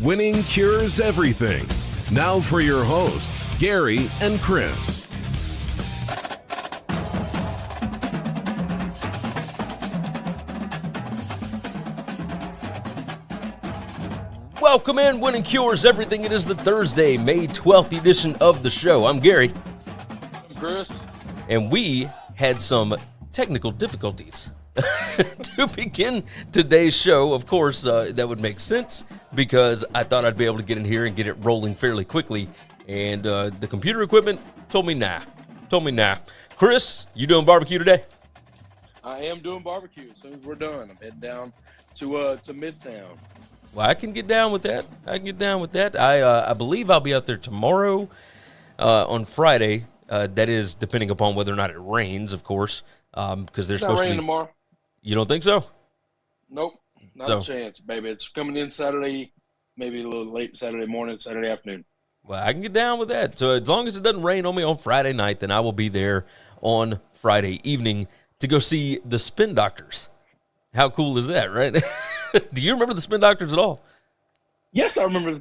Winning cures everything. Now for your hosts, Gary and Chris. Welcome in, Winning Cures Everything. It is the Thursday, May 12th edition of the show. I'm Gary. I'm Chris. And we had some technical difficulties to begin today's show. Of course, that would make sense because I thought I'd be able to get in here and get it rolling fairly quickly. And the computer equipment told me nah. Chris, you doing barbecue today? I am doing barbecue. As soon as we're done, I'm heading down to Midtown. Well, I can get down with that. I believe I'll be out there tomorrow, on Friday. That is depending upon whether or not it rains, of course, because there's supposed to be. Tomorrow. You don't think so? Nope, not a chance, baby. It's coming in Saturday, maybe a little late Saturday morning, Saturday afternoon. Well, I can get down with that. So as long as it doesn't rain on me on Friday night, then I will be there on Friday evening to go see the Spin Doctors. How cool is that, right? Do you remember the Spin Doctors at all? Yes, I remember.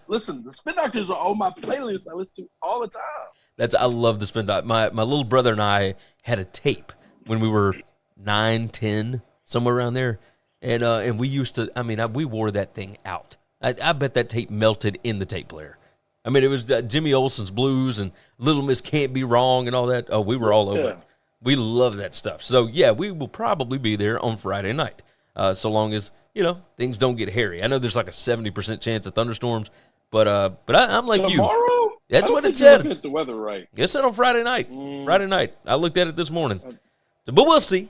Listen, the Spin Doctors are on my playlist. I listen to all the time. I love the Spin Doctors. My little brother and I had a tape when we were 9, 10, somewhere around there, and we used to. We wore that thing out. I bet that tape melted in the tape player. I mean, it was Jimmy Olsen's Blues and Little Miss Can't Be Wrong and all that. Oh, we were all over it. We love that stuff. So yeah, we will probably be there on Friday night. So long as, things don't get hairy. I know there's like a 70% chance of thunderstorms, but I'm like Tomorrow? You. That's what it said. said. Looking at the weather right. It said on Friday night. Friday night. I looked at it this morning. But we'll see.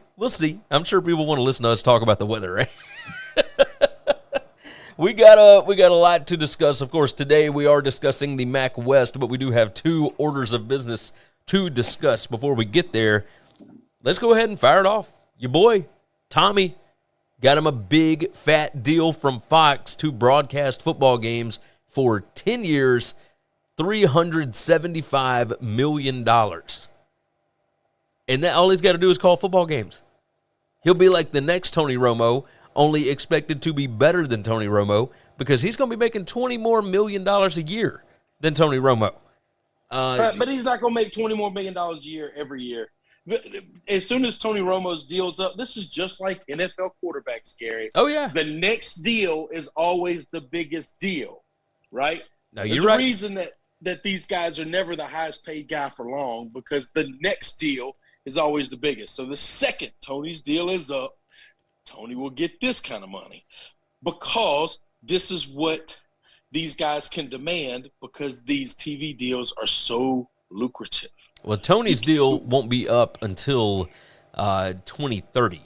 I'm sure people want to listen to us talk about the weather, right? We got a lot to discuss. Of course, today we are discussing the MAC West, but we do have two orders of business to discuss before we get there. Let's go ahead and fire it off. Your boy, Tommy, got him a big, fat deal from Fox to broadcast football games for 10 years, $375 million. And that all he's got to do is call football games. He'll be like the next Tony Romo, only expected to be better than Tony Romo because he's going to be making $20 more million a year than Tony Romo. But he's not going to make $20 more million a year every year. As soon as Tony Romo's deal's up, this is just like NFL quarterbacks, Gary. Oh, yeah. The next deal is always the biggest deal, right? No, There's you're right. a reason that these guys are never the highest paid guy for long because the next deal is always the biggest. So the second Tony's deal is up, Tony will get this kind of money because this is what these guys can demand because these TV deals are so lucrative. Well, Tony's deal won't be up until 2030.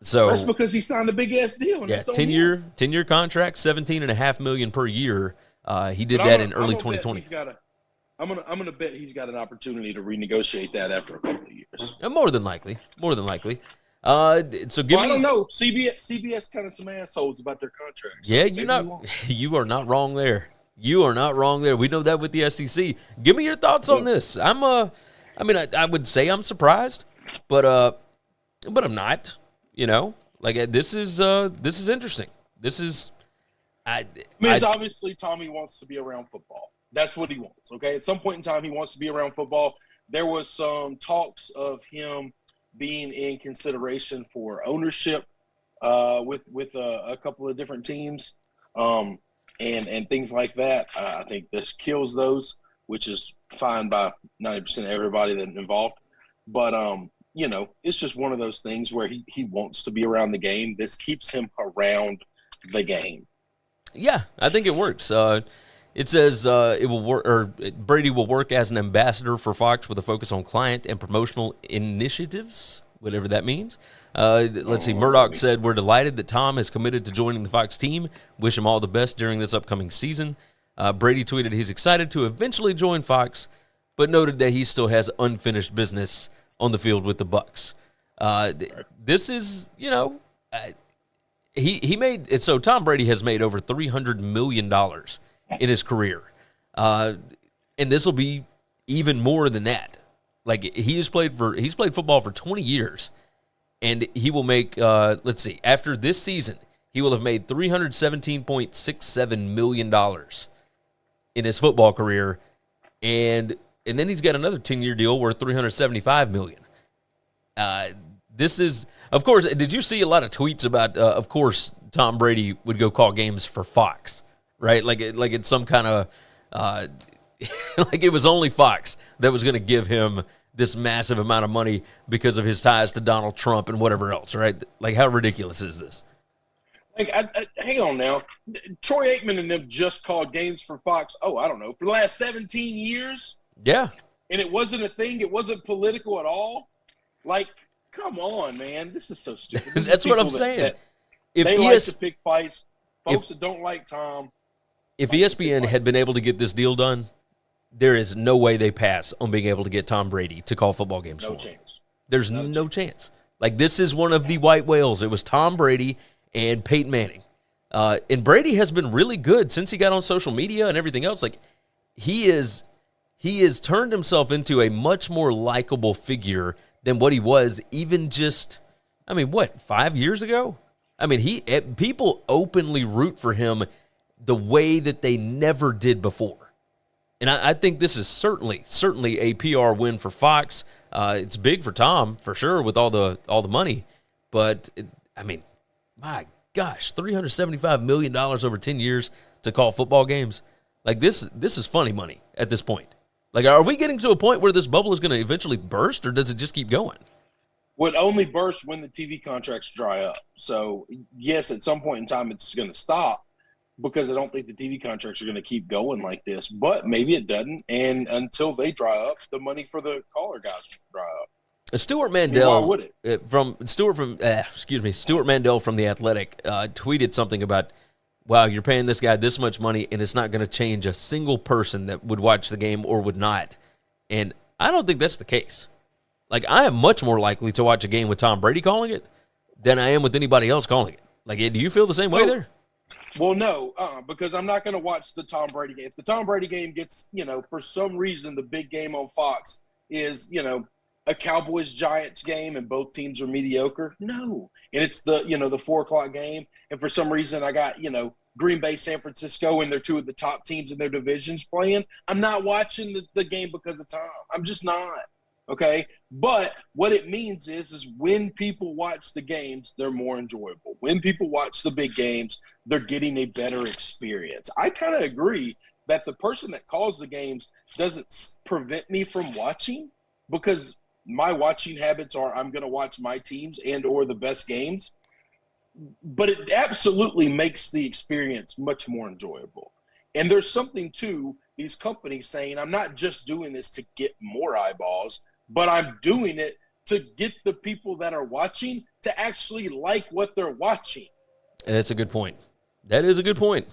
So that's because he signed a big-ass deal. Yeah, 10-year contract, $17.5 million per year. He did that in early 2020. I'm gonna bet he's got an opportunity to renegotiate that after a couple of years. More than likely. So I don't know. CBS kind of some assholes about their contracts. Yeah, you are not wrong there. We know that with the SEC. Give me your thoughts on this. I would say I'm surprised, but I'm not. This is interesting. It's obviously Tommy wants to be around football. That's what he wants. Okay, at some point in time, he wants to be around football. There was some talks of him being in consideration for ownership with a couple of different teams. And things like that. I think this kills those, which is fine by 90% of everybody that's involved. But, it's just one of those things where he wants to be around the game. This keeps him around the game. Yeah, I think it works. It says it will work, or Brady will work as an ambassador for Fox with a focus on client and promotional initiatives, whatever that means. Let's see. Murdoch said, "We're delighted that Tom is committed to joining the Fox team. Wish him all the best during this upcoming season." Brady tweeted he's excited to eventually join Fox, but noted that he still has unfinished business on the field with the Bucs. This is, he made it. So Tom Brady has made over $300 million in his career, and this will be even more than that. Like he's played football for 20 years. And he will make, after this season, he will have made $317.67 million in his football career. And then he's got another 10-year deal worth $375 million. This is, of course, did you see a lot of tweets about, of course, Tom Brady would go call games for Fox, right? Like it's some kind of, like it was only Fox that was going to give him this massive amount of money because of his ties to Donald Trump and whatever else, right? Like, how ridiculous is this? Like, hang on now. Troy Aikman and them just called games for Fox, I don't know, for the last 17 years? Yeah. And it wasn't a thing? It wasn't political at all? Like, come on, man. This is so stupid. That's what I'm saying. If they like to pick fights. Folks that don't like Tom. If ESPN had been able to get this deal done, there is no way they pass on being able to get Tom Brady to call football games for them. No chance. There's no chance. Like, this is one of the white whales. It was Tom Brady and Peyton Manning. And Brady has been really good since he got on social media and everything else. Like, he has turned himself into a much more likable figure than what he was even just, 5 years ago? People openly root for him the way that they never did before. And I think this is certainly a PR win for Fox. It's big for Tom, for sure, with all the money. But, my gosh, $375 million over 10 years to call football games. Like, this is funny money at this point. Like, are we getting to a point where this bubble is going to eventually burst, or does it just keep going? Would only burst when the TV contracts dry up. So, yes, at some point in time it's going to stop because I don't think the TV contracts are going to keep going like this. But maybe it doesn't, and until they dry up, the money for the caller guys will dry up. Stuart Mandel, why would it? Stuart Mandel from The Athletic tweeted something about, wow, you're paying this guy this much money, and it's not going to change a single person that would watch the game or would not. And I don't think that's the case. Like, I am much more likely to watch a game with Tom Brady calling it than I am with anybody else calling it. Like, do you feel the same way there? Well, no, because I'm not going to watch the Tom Brady game. If the Tom Brady game gets, for some reason, the big game on Fox is, a Cowboys-Giants game and both teams are mediocre, no. And it's the 4 o'clock game, and for some reason I got, Green Bay, San Francisco, and they're two of the top teams in their divisions playing, I'm not watching the game because of Tom. I'm just not. Okay, but what it means is when people watch the games, they're more enjoyable. When people watch the big games, they're getting a better experience. I kind of agree that the person that calls the games doesn't prevent me from watching, because my watching habits are I'm going to watch my teams and or the best games, but it absolutely makes the experience much more enjoyable. And there's something to these companies saying, I'm not just doing this to get more eyeballs, but I'm doing it to get the people that are watching to actually like what they're watching. And that's a good point. That is a good point.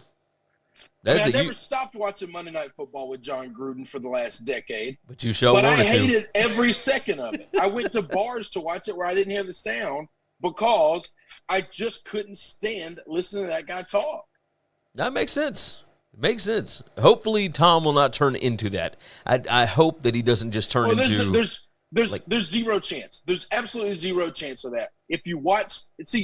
I never stopped watching Monday Night Football with John Gruden for the last decade. But you wanted to. But I hated every second of it. I went to bars to watch it where I didn't hear the sound because I just couldn't stand listening to that guy talk. That makes sense. It makes sense. Hopefully, Tom will not turn into that. I hope that he doesn't just turn into. There's zero chance. There's absolutely zero chance of that. If you watch,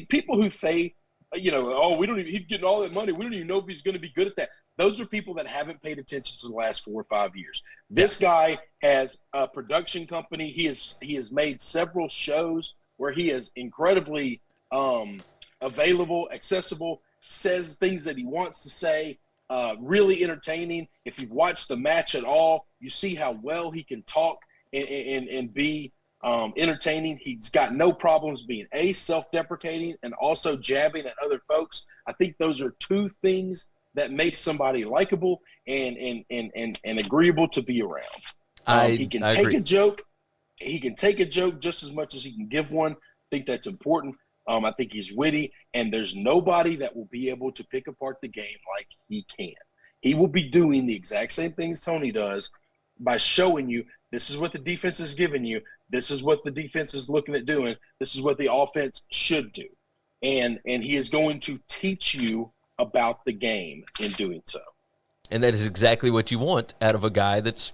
people who say, we don't even, he's getting all that money, we don't even know if he's going to be good at that. Those are people that haven't paid attention to the last 4 or 5 years. This guy has a production company. He has made several shows where he is incredibly available, accessible, says things that he wants to say. Really entertaining. If you've watched the match at all, you see how well he can talk and be entertaining. He's got no problems being self-deprecating and also jabbing at other folks. I think those are two things that make somebody likable and agreeable to be around. He can take a joke. He can take a joke just as much as he can give one. I think that's important. I think he's witty, and there's nobody that will be able to pick apart the game like he can. He will be doing the exact same things Tony does by showing you this is what the defense is giving you, this is what the defense is looking at doing, this is what the offense should do. And he is going to teach you about the game in doing so. And that is exactly what you want out of a guy that's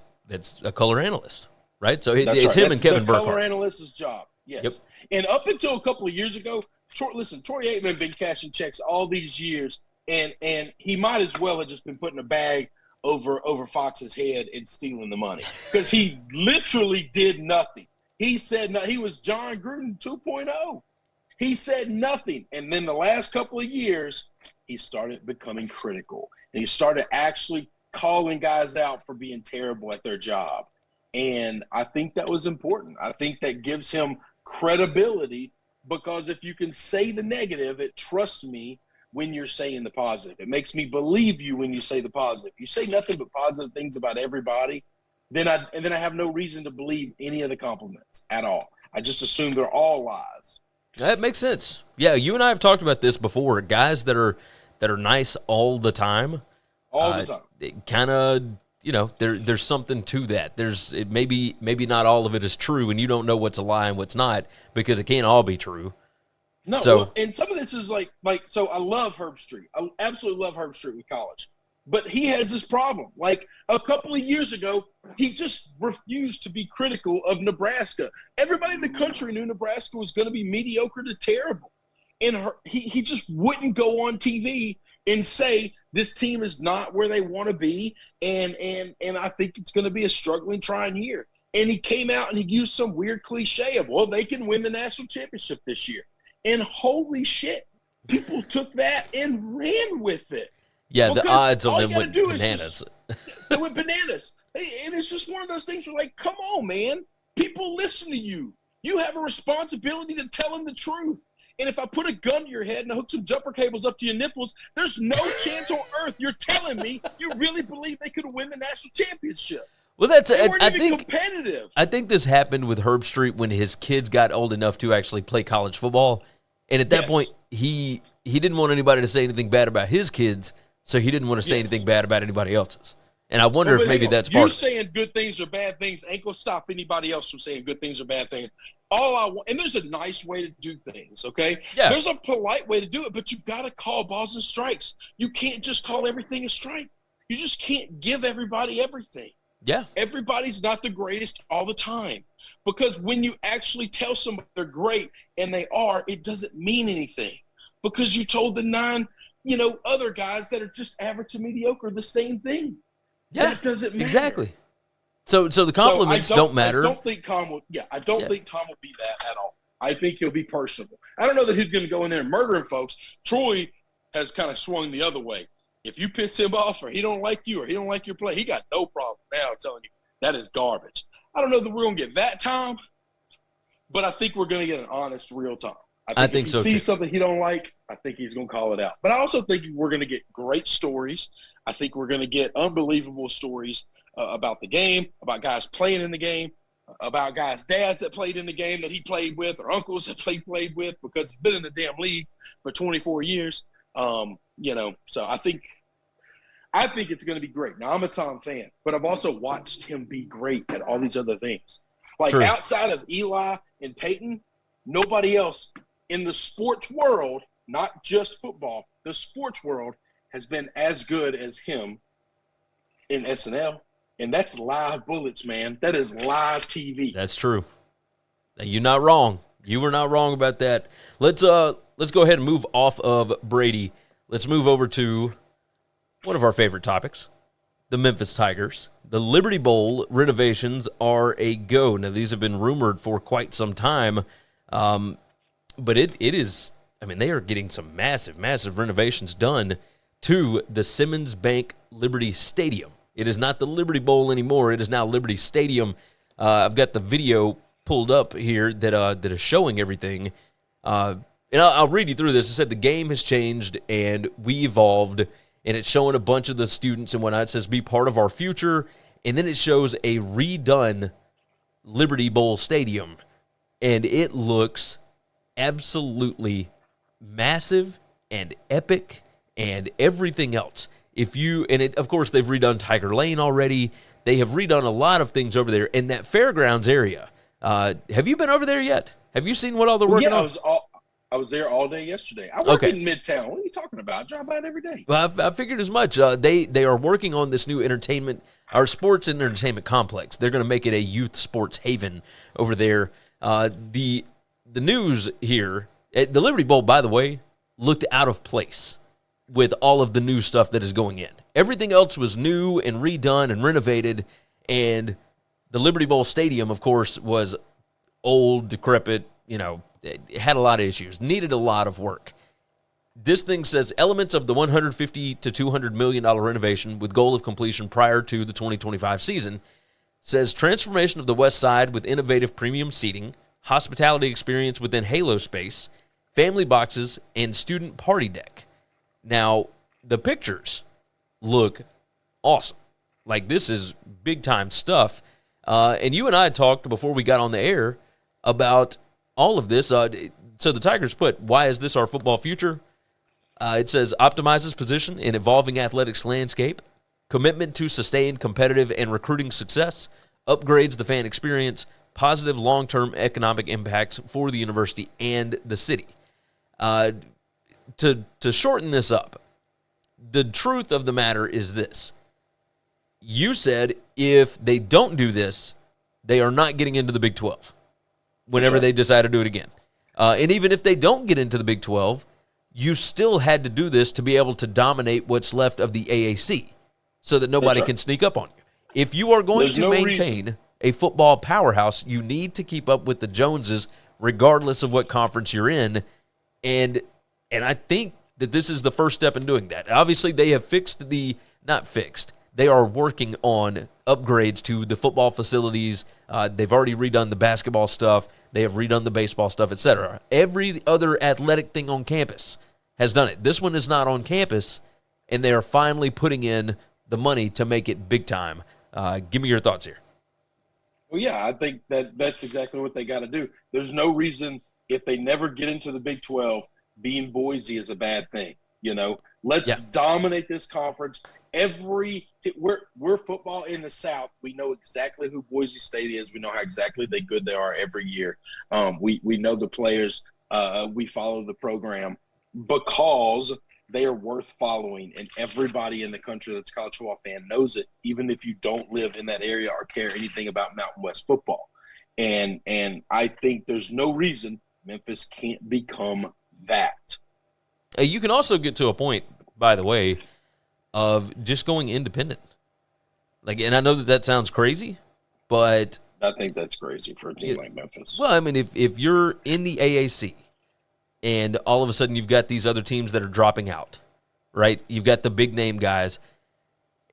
a color analyst, right? So it's right. him and Kevin Burkhardt. Color analyst's job, yes. Yep. And up until a couple of years ago, Troy Aikman been cashing checks all these years, and he might as well have just been putting a bag over Fox's head and stealing the money, because he literally did nothing. He said no. He was John Gruden 2.0. He said nothing, and then the last couple of years, he started becoming critical, and he started actually calling guys out for being terrible at their job. And I think that was important. I think that gives him credibility, because if you can say the negative, it trusts me when you're saying the positive. It makes me believe you when you say the positive. You say nothing but positive things about everybody, then I have no reason to believe any of the compliments at all. I just assume they're all lies. That makes sense. Yeah, you and I have talked about this before. Guys that are nice all the time. All the time. Kind of, there's something to that. Maybe not all of it is true, and you don't know what's a lie and what's not, because it can't all be true. No, so, and some of this is like so I love Herb Street. I absolutely love Herb Street with college. But he has this problem. Like a couple of years ago, he just refused to be critical of Nebraska. Everybody in the country knew Nebraska was going to be mediocre to terrible. And he just wouldn't go on TV and say this team is not where they want to be, and I think it's going to be a struggling, trying year. And he came out and he used some weird cliche of, well, they can win the national championship this year. And holy shit, people took that and ran with it. Yeah, because the odds on all them you gotta went do bananas. They went bananas. And it's just one of those things where, like, come on, man. People listen to you. You have a responsibility to tell them the truth. And if I put a gun to your head and I hook some jumper cables up to your nipples, there's no chance on earth you're telling me you really believe they could win the national championship. Well, they weren't even competitive. I think this happened with Herb Street when his kids got old enough to actually play college football. And at that point, he didn't want anybody to say anything bad about his kids, so he didn't want to say anything bad about anybody else's. And I wonder if maybe that's part of it. You saying good things or bad things ain't going to stop anybody else from saying good things or bad things. All I want – and there's a nice way to do things, okay? Yeah. There's a polite way to do it, but you've got to call balls and strikes. You can't just call everything a strike. You just can't give everybody everything. Yeah. Everybody's not the greatest all the time. Because when you actually tell somebody they're great, and they are, it doesn't mean anything. Because you told the 9, other guys that are just average and mediocre the same thing. Yeah, that doesn't matter. Exactly. So the compliments don't matter. I don't think Tom will. Yeah, I don't think Tom will be that at all. I think he'll be personable. I don't know that he's going to go in there and murdering folks. Troy has kind of swung the other way. If you piss him off, or he don't like you, or he don't like your play, he got no problem now telling you that is garbage. I don't know that we're going to get that Tom, but I think we're going to get an honest, real Tom. I think so, if he too. sees something he don't like, I think he's going to call it out. But I also think we're going to get great stories. I think we're going to get unbelievable stories about the game, about guys playing in the game, about guys' dads that played in the game that he played with, or uncles that played with, because he's been in the damn league for 24 years. So I think it's going to be great. Now, I'm a Tom fan, but I've also watched him be great at all these other things. Like, True. Outside of Eli and Peyton, nobody else in the sports world, not just football, the sports world has been as good as him in SNL. And that's live bullets, man. That is live TV. That's true. You're not wrong. You were not wrong about that. Let's go ahead and move off of Brady. Let's move over to one of our favorite topics, the Memphis Tigers. The Liberty Bowl renovations are a go. Now, these have been rumored for quite some time, but it is, they are getting some massive, massive renovations done to the Simmons Bank Liberty Stadium. It is not the Liberty Bowl anymore. It is now Liberty Stadium. I've got the video pulled up here that is showing everything. And I'll read you through this. It said the game has changed and we evolved, and it's showing a bunch of the students and whatnot. It says be part of our future, and then it shows a redone Liberty Bowl Stadium, and it looks absolutely massive and epic and everything else. Of course, they've redone Tiger Lane already. They have redone a lot of things over there in that fairgrounds area. Have you been over there yet? Have you seen what all they're working on? I was there all day yesterday. I work in Midtown. What are you talking about? I drive by it every day. Well, I figured as much. They are working on this new sports and entertainment complex. They're going to make it a youth sports haven over there. The news here The Liberty Bowl, by the way, looked out of place with all of the new stuff that is going in. Everything else was new and redone and renovated, and the Liberty Bowl stadium, of course, was old, decrepit, it had a lot of issues, needed a lot of work. This thing says elements of the $150 to $200 million renovation with goal of completion prior to the 2025 season. Says transformation of the west side with innovative premium seating, hospitality experience within Halo space, family boxes, and student party deck. Now, the pictures look awesome. Like, this is big-time stuff. And you and I talked before we got on the air about all of this. So the Tigers put, why is this our football future? It says optimizes position in evolving athletics landscape, commitment to sustained competitive and recruiting success, upgrades the fan experience, positive long-term economic impacts for the university and the city. To shorten this up, the truth of the matter is this. You said if they don't do this, they are not getting into the Big 12 whenever they decide to do it again. And even if they don't get into the Big 12, you still had to do this to be able to dominate what's left of the AAC so that nobody can sneak up on you. If you are going to maintain a football powerhouse, you need to keep up with the Joneses regardless of what conference you're in. And I think that this is the first step in doing that. Obviously, they have they are working on upgrades to the football facilities. They've already redone the basketball stuff. They have redone the baseball stuff, etc. Every other athletic thing on campus has done it. This one is not on campus, and they are finally putting in the money to make it big time. Give me your thoughts here. Well, yeah, I think that's exactly what they got to do. There's no reason if they never get into the Big 12, being Boise is a bad thing. Let's dominate this conference. We're football in the South. We know exactly who Boise State is. We know how exactly good they are every year. We know the players. We follow the program because they are worth following, and everybody in the country that's a college football fan knows it, even if you don't live in that area or care anything about Mountain West football. And I think there's no reason Memphis can't become that. You can also get to a point, by the way, of just going independent. And I know that sounds crazy, but I think that's crazy for a team like Memphis. Well, I mean, if you're in the AAC and all of a sudden you've got these other teams that are dropping out, right? You've got the big name guys.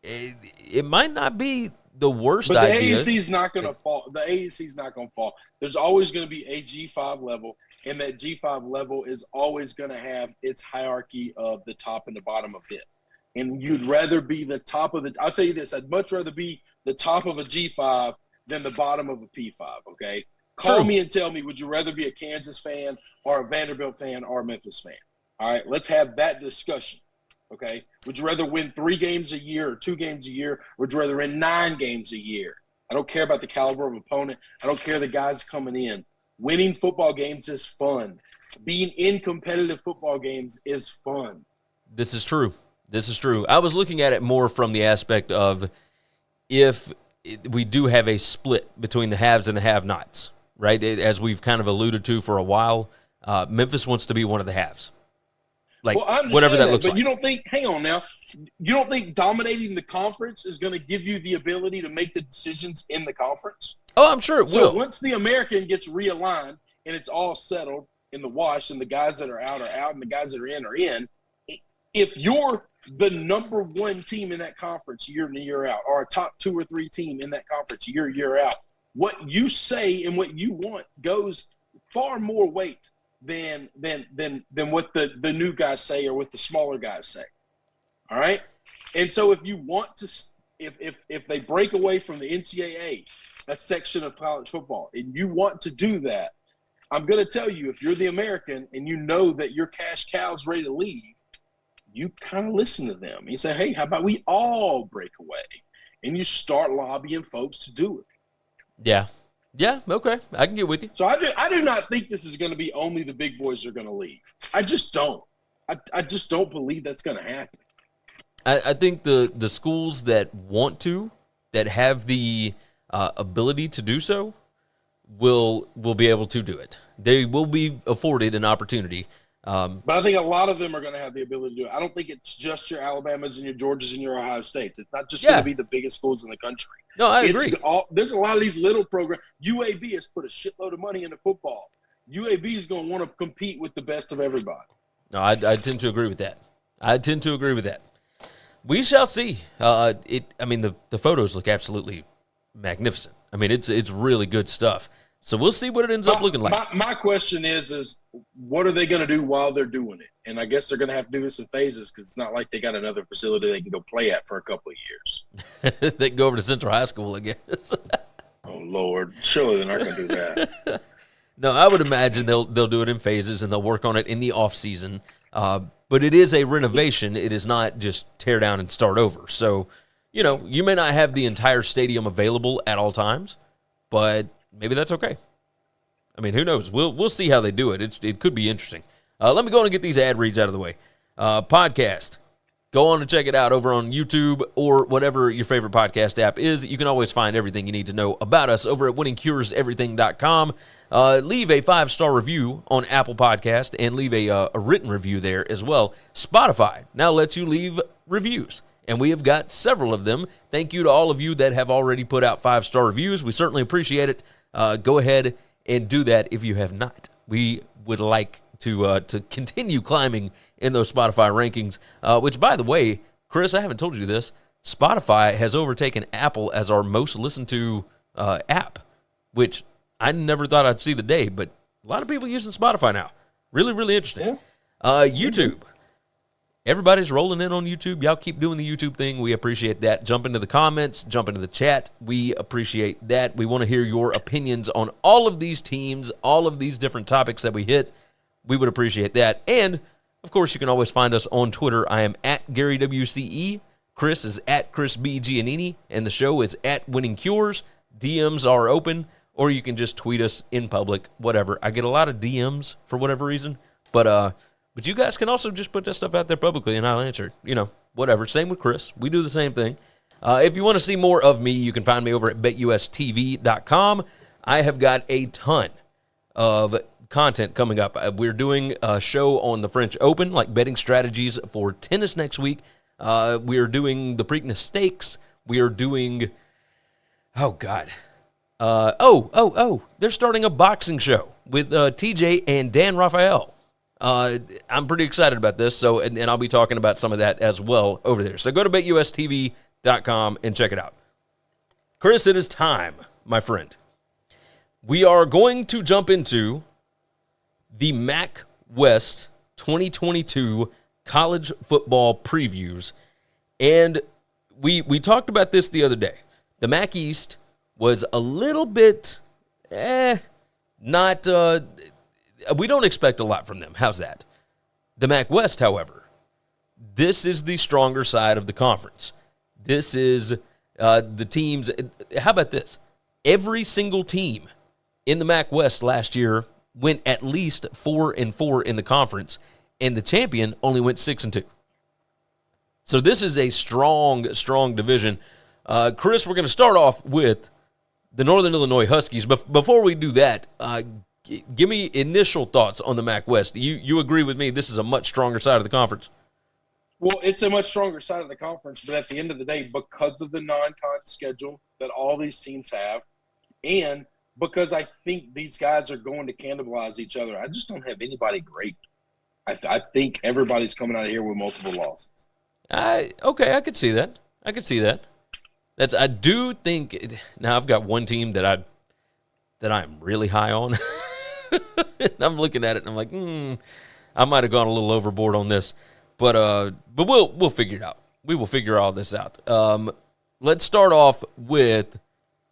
It might not be the worst idea. But the AAC is not going to fall. The AAC is not going to fall. There's always going to be a G5 level, and that G5 level is always going to have its hierarchy of the top and the bottom of it. And you'd rather be the top of I'll tell you this, I'd much rather be the top of a G5 than the bottom of a P5, okay? Call me and tell me, would you rather be a Kansas fan or a Vanderbilt fan or a Memphis fan? All right, let's have that discussion, okay? Would you rather win 3 games a year or 2 games a year? Or would you rather win 9 games a year? I don't care about the caliber of opponent. I don't care the guys coming in. Winning football games is fun. Being in competitive football games is fun. This is true. This is true. I was looking at it more from the aspect of if we do have a split between the haves and the have-nots, right? As we've kind of alluded to for a while, Memphis wants to be one of the haves. Whatever that looks like. But you don't think – hang on now. You don't think dominating the conference is going to give you the ability to make the decisions in the conference? Oh, I'm sure it will. So once the American gets realigned and it's all settled in the wash and the guys that are out and the guys that are in, if you're the number 1 team in that conference year in and year out, or a top 2 or 3 team in that conference year out, what you say and what you want goes far more weight than what the new guys say or what the smaller guys say. All right? And so if you want to if they break away from the NCAA, a section of college football, and you want to do that, I'm going to tell you, if you're the American and you know that your cash cow's ready to leave, you kind of listen to them. You say, hey, how about we all break away? And you start lobbying folks to do it. Yeah. Yeah, okay. I can get with you. So I do not think this is going to be only the big boys are going to leave. I just don't. I just don't believe that's going to happen. I think the schools that want to, that have the ability to do so, will be able to do it. They will be afforded an opportunity. But I think a lot of them are going to have the ability to do it. I don't think it's just your Alabamas and your Georgias and your Ohio States. It's not just going to be the biggest schools in the country. No, I agree. There's a lot of these little programs. UAB has put a shitload of money into football. UAB is going to want to compete with the best of everybody. No, I tend to agree with that. We shall see. The photos look absolutely magnificent. I mean, it's really good stuff. So we'll see what it ends up looking like. My question is what are they going to do while they're doing it? And I guess they're going to have to do this in phases because it's not like they got another facility they can go play at for a couple of years. They can go over to Central High School, I guess. Oh, Lord. Surely they're not going to do that. No, I would imagine they'll do it in phases and they'll work on it in the off season. But it is a renovation. It is not just tear down and start over. So, you may not have the entire stadium available at all times, but maybe that's okay. I mean, who knows? We'll see how they do it. It could be interesting. Let me go on and get these ad reads out of the way. Podcast. Go on and check it out over on YouTube or whatever your favorite podcast app is. You can always find everything you need to know about us over at winningcureseverything.com. Leave a 5-star review on Apple Podcast and leave a written review there as well. Spotify now lets you leave reviews, and we have got several of them. Thank you to all of you that have already put out 5-star reviews. We certainly appreciate it. Go ahead and do that if you have not. We would like to continue climbing in those Spotify rankings, which, by the way, Chris, I haven't told you this, Spotify has overtaken Apple as our most listened to app, which I never thought I'd see the day, but a lot of people using Spotify now. Really, really interesting. Yeah. YouTube. Everybody's rolling in on YouTube. Y'all keep doing the YouTube thing. We appreciate that. Jump into the comments. Jump into the chat. We appreciate that. We want to hear your opinions on all of these teams, all of these different topics that we hit. We would appreciate that. And, of course, you can always find us on Twitter. I am at GaryWCE. Chris is at Chris B. Giannini. And the show is at Winning Cures. DMs are open. Or you can just tweet us in public, whatever. I get a lot of DMs for whatever reason. But you guys can also just put that stuff out there publicly, and I'll answer it. Whatever. Same with Chris. We do the same thing. If you want to see more of me, you can find me over at BetUSTV.com. I have got a ton of content coming up. We're doing a show on the French Open, like betting strategies for tennis next week. We are doing the Preakness Stakes. We are doing, oh, God. They're starting a boxing show with TJ and Dan Raphael. I'm pretty excited about this, and I'll be talking about some of that as well over there. So go to BetUSTV.com and check it out. Chris, it is time, my friend. We are going to jump into the MAC West 2022 college football previews, and we talked about this the other day. The MAC East was a little bit, not, we don't expect a lot from them. How's that? The MAC West, however, this is the stronger side of the conference. This is the teams. How about this? Every single team in the MAC West last year went at least 4-4 in the conference, and the champion only went 6-2. So this is a strong, strong division. Chris, we're going to start off with the Northern Illinois Huskies. But before we do that, give me initial thoughts on the MAC West. You agree with me this is a much stronger side of the conference? Well, it's a much stronger side of the conference, but at the end of the day, because of the non-con schedule that all these teams have, and because I think these guys are going to cannibalize each other, I just don't have anybody great. I think everybody's coming out of here with multiple losses. Okay, I could see that. I do think now I've got one team that I'm really high on. I'm looking at it and I'm like, I might have gone a little overboard on this, but we'll figure it out. We will figure all this out. Let's start off with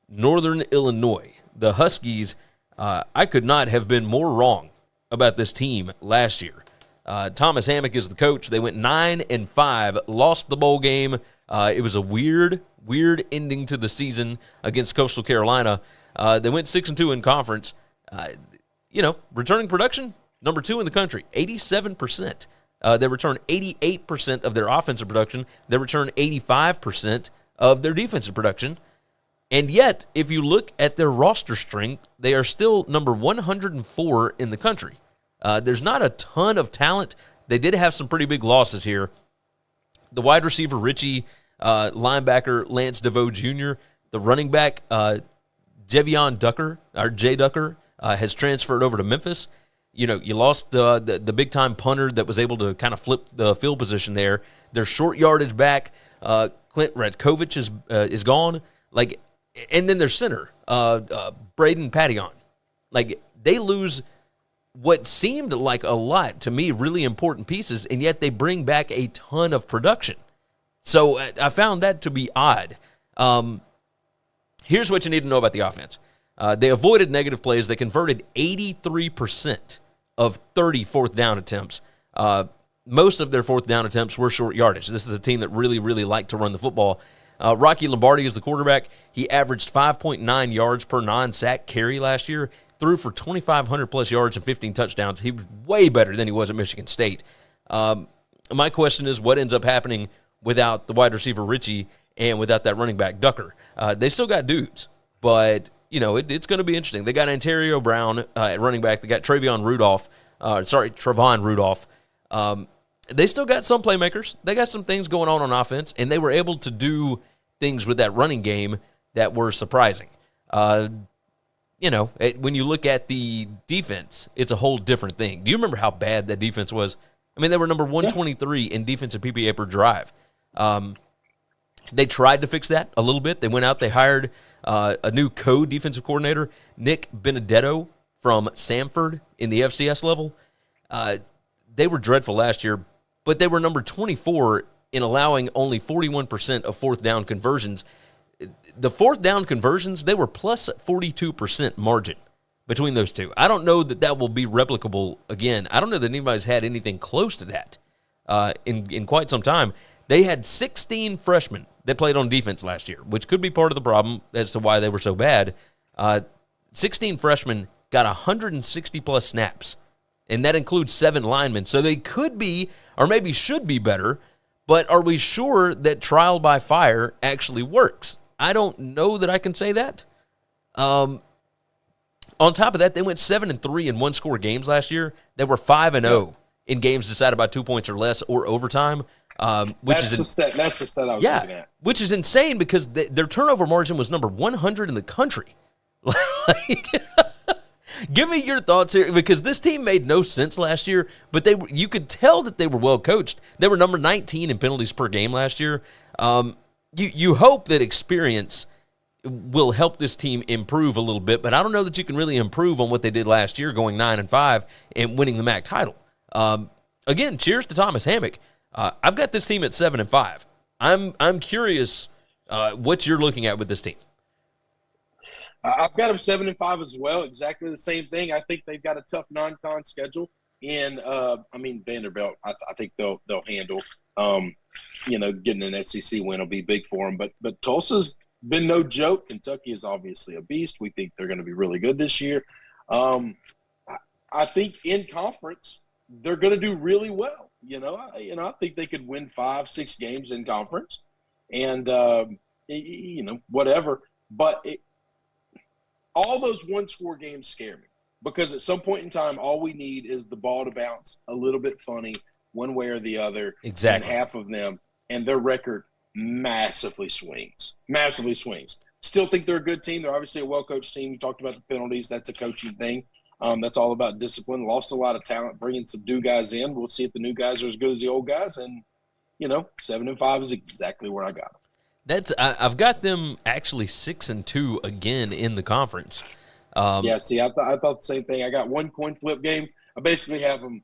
Northern Illinois. The Huskies. I could not have been more wrong about this team last year. Thomas Hammock is the coach. They went 9-5, lost the bowl game. It was a weird ending to the season against Coastal Carolina. They went 6-2 in conference. Returning production, number 2 in the country, 87%. They return 88% of their offensive production. They return 85% of their defensive production. And yet, if you look at their roster strength, they are still number 104 in the country. There's not a ton of talent. They did have some pretty big losses here. The wide receiver, Richie, linebacker, Lance DeVoe Jr., the running back, Javion Ducker, or Jay Ducker, has transferred over to Memphis. You lost the big-time punter that was able to kind of flip the field position there. Their short yardage back, Clint Radkovich, is gone. And then their center, Braden Patillon. They lose what seemed like a lot to me, really important pieces, and yet they bring back a ton of production. So I found that to be odd. Here's what you need to know about the offense. They avoided negative plays. They converted 83% of 30 fourth down attempts. Most of their fourth down attempts were short yardage. This is a team that really, really liked to run the football. Rocky Lombardi is the quarterback. He averaged 5.9 yards per non-sack carry last year, threw for 2,500-plus yards and 15 touchdowns. He was way better than he was at Michigan State. My question is, what ends up happening without the wide receiver Richie and without that running back Ducker? They still got dudes, but it's going to be interesting. They got Ontario Brown at running back. They got Trevon Rudolph. They still got some playmakers. They got some things going on offense, and they were able to do things with that running game that were surprising. When you look at the defense, it's a whole different thing. Do you remember how bad that defense was? I mean, they were number 123 in defensive PPA per drive. They tried to fix that a little bit. They went out, they hired a new co-defensive coordinator, Nick Benedetto from Samford in the FCS level. They were dreadful last year, but they were number 24 in allowing only 41% of fourth down conversions. The fourth down conversions, they were plus 42% margin between those two. I don't know that will be replicable again. I don't know that anybody's had anything close to that in quite some time. They had 16 freshmen that played on defense last year, which could be part of the problem as to why they were so bad. 16 freshmen got 160-plus snaps, and that includes 7 linemen. So they could be, or maybe should be better, but are we sure that trial by fire actually works? I don't know that I can say that. On top of that, they went 7-3 in one-score games last year. They were 5-0 in games decided by 2 points or less or overtime. That's the stat I was looking at. Which is insane because their turnover margin was number 100 in the country. Give me your thoughts here, because this team made no sense last year, but you could tell that they were well coached. They were number 19 in penalties per game last year. You hope that experience will help this team improve a little bit, but I don't know that you can really improve on what they did last year, going 9-5 and winning the MAC title. Again, cheers to Thomas Hammock. I've got this team at 7-5. I'm curious what you're looking at with this team. I've got them 7-5 as well. Exactly the same thing. I think they've got a tough non-con schedule. And Vanderbilt, I think they'll handle. Getting an SEC win will be big for them. But Tulsa's been no joke. Kentucky is obviously a beast. We think they're going to be really good this year. I think in conference they're going to do really well. I think they could win 5-6 games in conference, and whatever. But all those one-score games scare me, because at some point in time, all we need is the ball to bounce a little bit funny one way or the other. Exactly. And half of them, and their record massively swings. Still think they're a good team. They're obviously a well-coached team. You talked about the penalties. That's a coaching thing. That's all about discipline. Lost a lot of talent, bringing some new guys in. We'll see if the new guys are as good as the old guys. And, 7-5 is exactly where I got them. I've got them actually 6-2 again in the conference. I thought the same thing. I got one coin flip game. I basically have them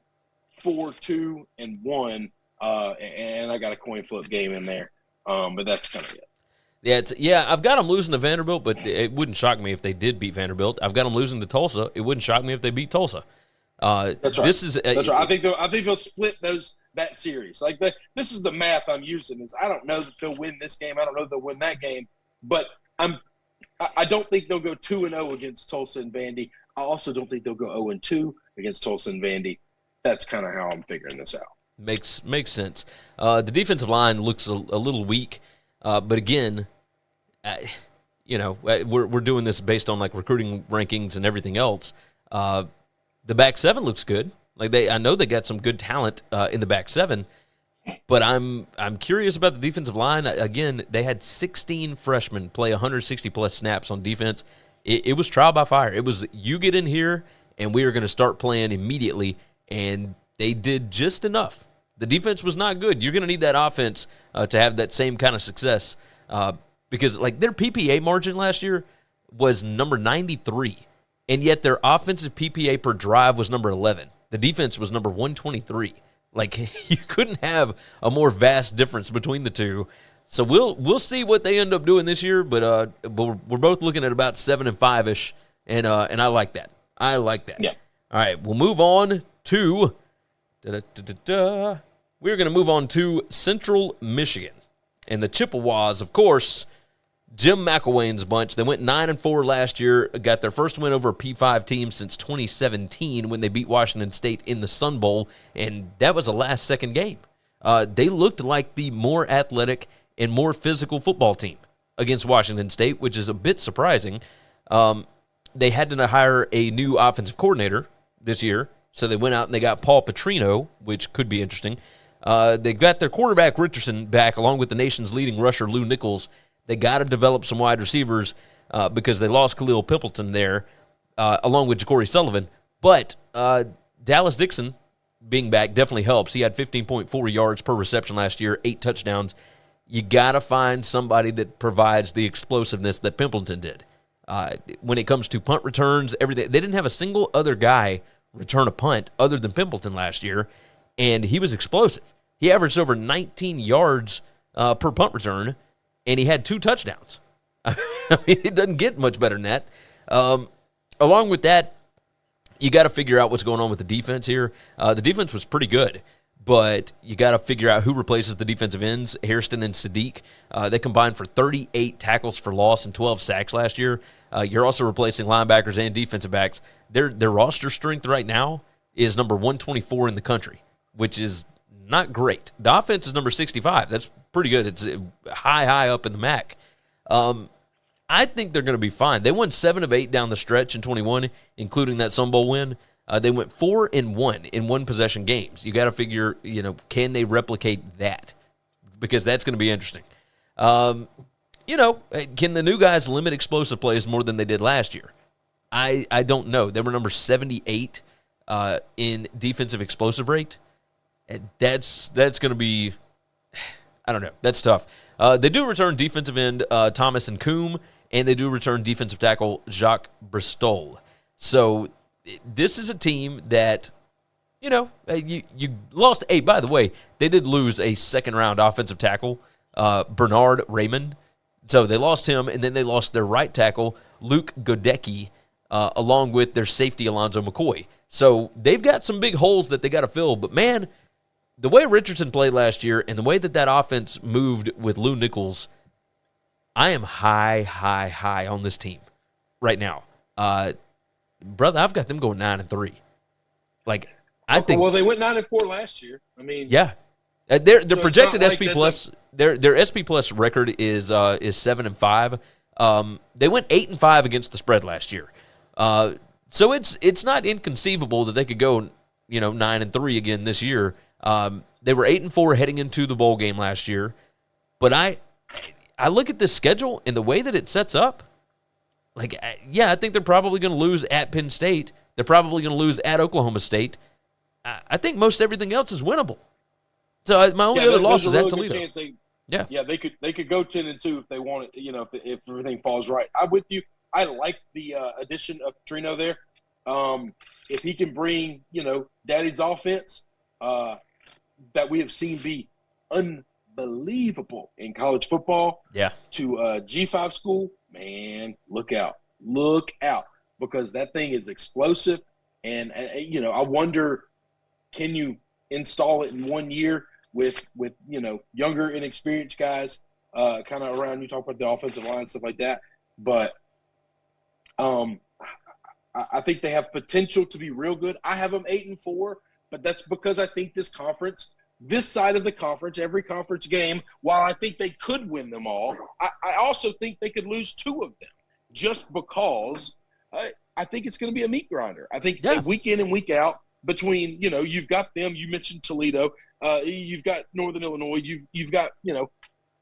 4-2-1, and I got a coin flip game in there. But that's kind of it. I've got them losing to Vanderbilt, but it wouldn't shock me if they did beat Vanderbilt. I've got them losing to Tulsa. It wouldn't shock me if they beat Tulsa. That's right. That's right. I think they'll split that series. This is the math I'm using. Is I don't know that they'll win this game. I don't know that they'll win that game. But I don't think they'll go 2-0 against Tulsa and Vandy. I also don't think they'll go 0-2 against Tulsa and Vandy. That's kind of how I'm figuring this out. Makes sense. The defensive line looks a little weak, but again, we're doing this based on like recruiting rankings and everything else. The back seven looks good. Like I know they got some good talent in the back seven, but I'm curious about the defensive line. Again, they had 16 freshmen play 160 plus snaps on defense. It was trial by fire. It was you get in here and we are going to start playing immediately, and they did just enough. The defense was not good. You're going to need that offense to have that same kind of success because like their PPA margin last year was number 93, and yet their offensive PPA per drive was number 11. The defense was number 123. Like you couldn't have a more vast difference between the two. So we'll see what they end up doing this year, but we're both looking at about 7-5-ish, and I like that. I like that. Yeah. All right, we'll move on to we're going to move on to Central Michigan. And the Chippewas, of course, Jim McElwain's bunch. They went 9-4 last year, got their first win over a P5 team since 2017 when they beat Washington State in the Sun Bowl, and that was a last-second game. They looked like the more athletic and more physical football team against Washington State, which is a bit surprising. They had to hire a new offensive coordinator this year, so they went out and they got Paul Petrino, which could be interesting. They got their quarterback Richardson back, along with the nation's leading rusher Lou Nichols. They got to develop some wide receivers because they lost Khalil Pimpleton there, along with Ja'Cory Sullivan. But Dallas Dixon being back definitely helps. He had 15.4 yards per reception last year, 8 touchdowns. You got to find somebody that provides the explosiveness that Pimpleton did. When it comes to punt returns, everything, they didn't have a single other guy return a punt other than Pimpleton last year, and he was explosive. He averaged over 19 yards per punt return, and he had 2 touchdowns. I mean, it doesn't get much better than that. Along with that, you got to figure out what's going on with the defense here. The defense was pretty good, but you got to figure out who replaces the defensive ends, Hairston and Sadiq. They combined for 38 tackles for loss and 12 sacks last year. You're also replacing linebackers and defensive backs. Their roster strength right now is number 124 in the country, which is not great. The offense is number 65. That's pretty good. It's high up in the MAC. I think they're going to be fine. They won 7 of 8 down the stretch in 21, including that Sun Bowl win. They went 4-1 in one-possession games. You got to figure, can they replicate that? Because that's going to be interesting. Can the new guys limit explosive plays more than they did last year? I don't know. They were number 78 in defensive explosive rate. And that's going to be, I don't know. That's tough. They do return defensive end Thomas and Coombe, and they do return defensive tackle Jacques Bristol. So this is a team that, you lost. Hey, by the way, they did lose a second-round offensive tackle, Bernard Raymond. So they lost him, and then they lost their right tackle, Luke Godecki, along with their safety, Alonzo McCoy. So they've got some big holes that they got to fill. But, man, the way Richardson played last year and the way that offense moved with Lou Nichols, I am high on this team right now. Brother, I've got them going 9-3. Like, I think. Well, they went 9-4 last year. I mean, yeah, their so projected like SP plus their SP plus record is 7-5. They went 8-5 against the spread last year. So it's not inconceivable that they could go 9-3 again this year. They were 8-4 heading into the bowl game last year, but I look at this schedule and the way that it sets up. Like, yeah, I think they're probably going to lose at Penn State. They're probably going to lose at Oklahoma State. I think most everything else is winnable. So my only other loss is at Toledo. They could go 10-2 if they want it. If everything falls right. I'm with you. I like the addition of Petrino there. If he can bring Daddy's offense that we have seen be unbelievable in college football, to G5 school. Man, look out, because that thing is explosive. And I wonder, can you install it in 1 year with younger, inexperienced guys kind of around? You talk about the offensive line, stuff like that. But I think they have potential to be real good. I have them 8-4, but that's because I think this conference this side of the conference, every conference game, while I think they could win them all, I also think they could lose 2 of them just because I think it's going to be a meat grinder. I think week in and week out between, you've got them. You mentioned Toledo. You've got Northern Illinois. You've got,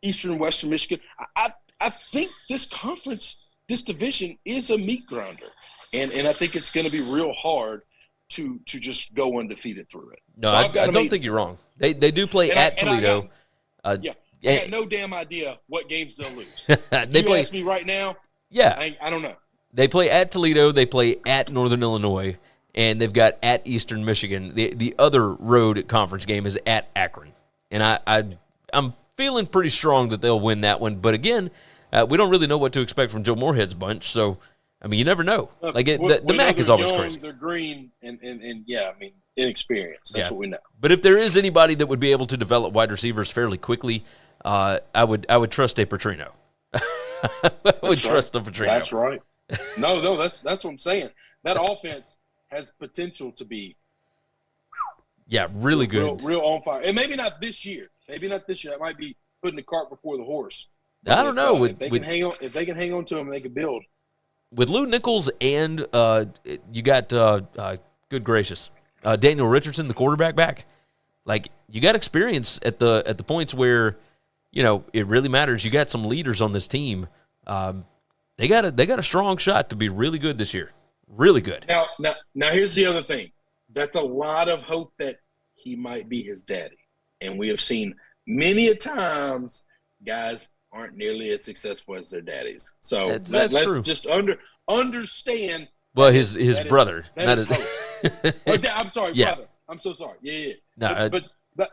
Eastern and Western Michigan. I think this conference, this division is a meat grinder. And I think it's going to be real hard to just go undefeated through it. No, so I don't think you're wrong. They do play at Toledo. I have no damn idea what games they'll lose. Ask me right now, I don't know. They play at Toledo. They play at Northern Illinois. And they've got at Eastern Michigan. The other road conference game is at Akron. And I'm feeling pretty strong that they'll win that one. But, again, we don't really know what to expect from Joe Moorhead's bunch. So, you never know. The MAC is always crazy. They're green and inexperienced. That's what we know. But if there is anybody that would be able to develop wide receivers fairly quickly, I would trust a Petrino. I would trust a Petrino. That's right. No, that's what I'm saying. That offense has potential to be really good. Real on fire. And maybe not this year. That might be putting the cart before the horse. I don't know. If they can hang on to them, they can build. With Lou Nichols and you got good gracious, Daniel Richardson, the quarterback back. Like, you got experience at the points where, it really matters. You got some leaders on this team. They got a strong shot to be really good this year. Really good. Now here's the other thing. That's a lot of hope that he might be his daddy. And we have seen many a times guys aren't nearly as successful as their daddies. So let's true. Just understand. Well, his brother. I'm sorry, brother. I'm so sorry. Yeah. No, but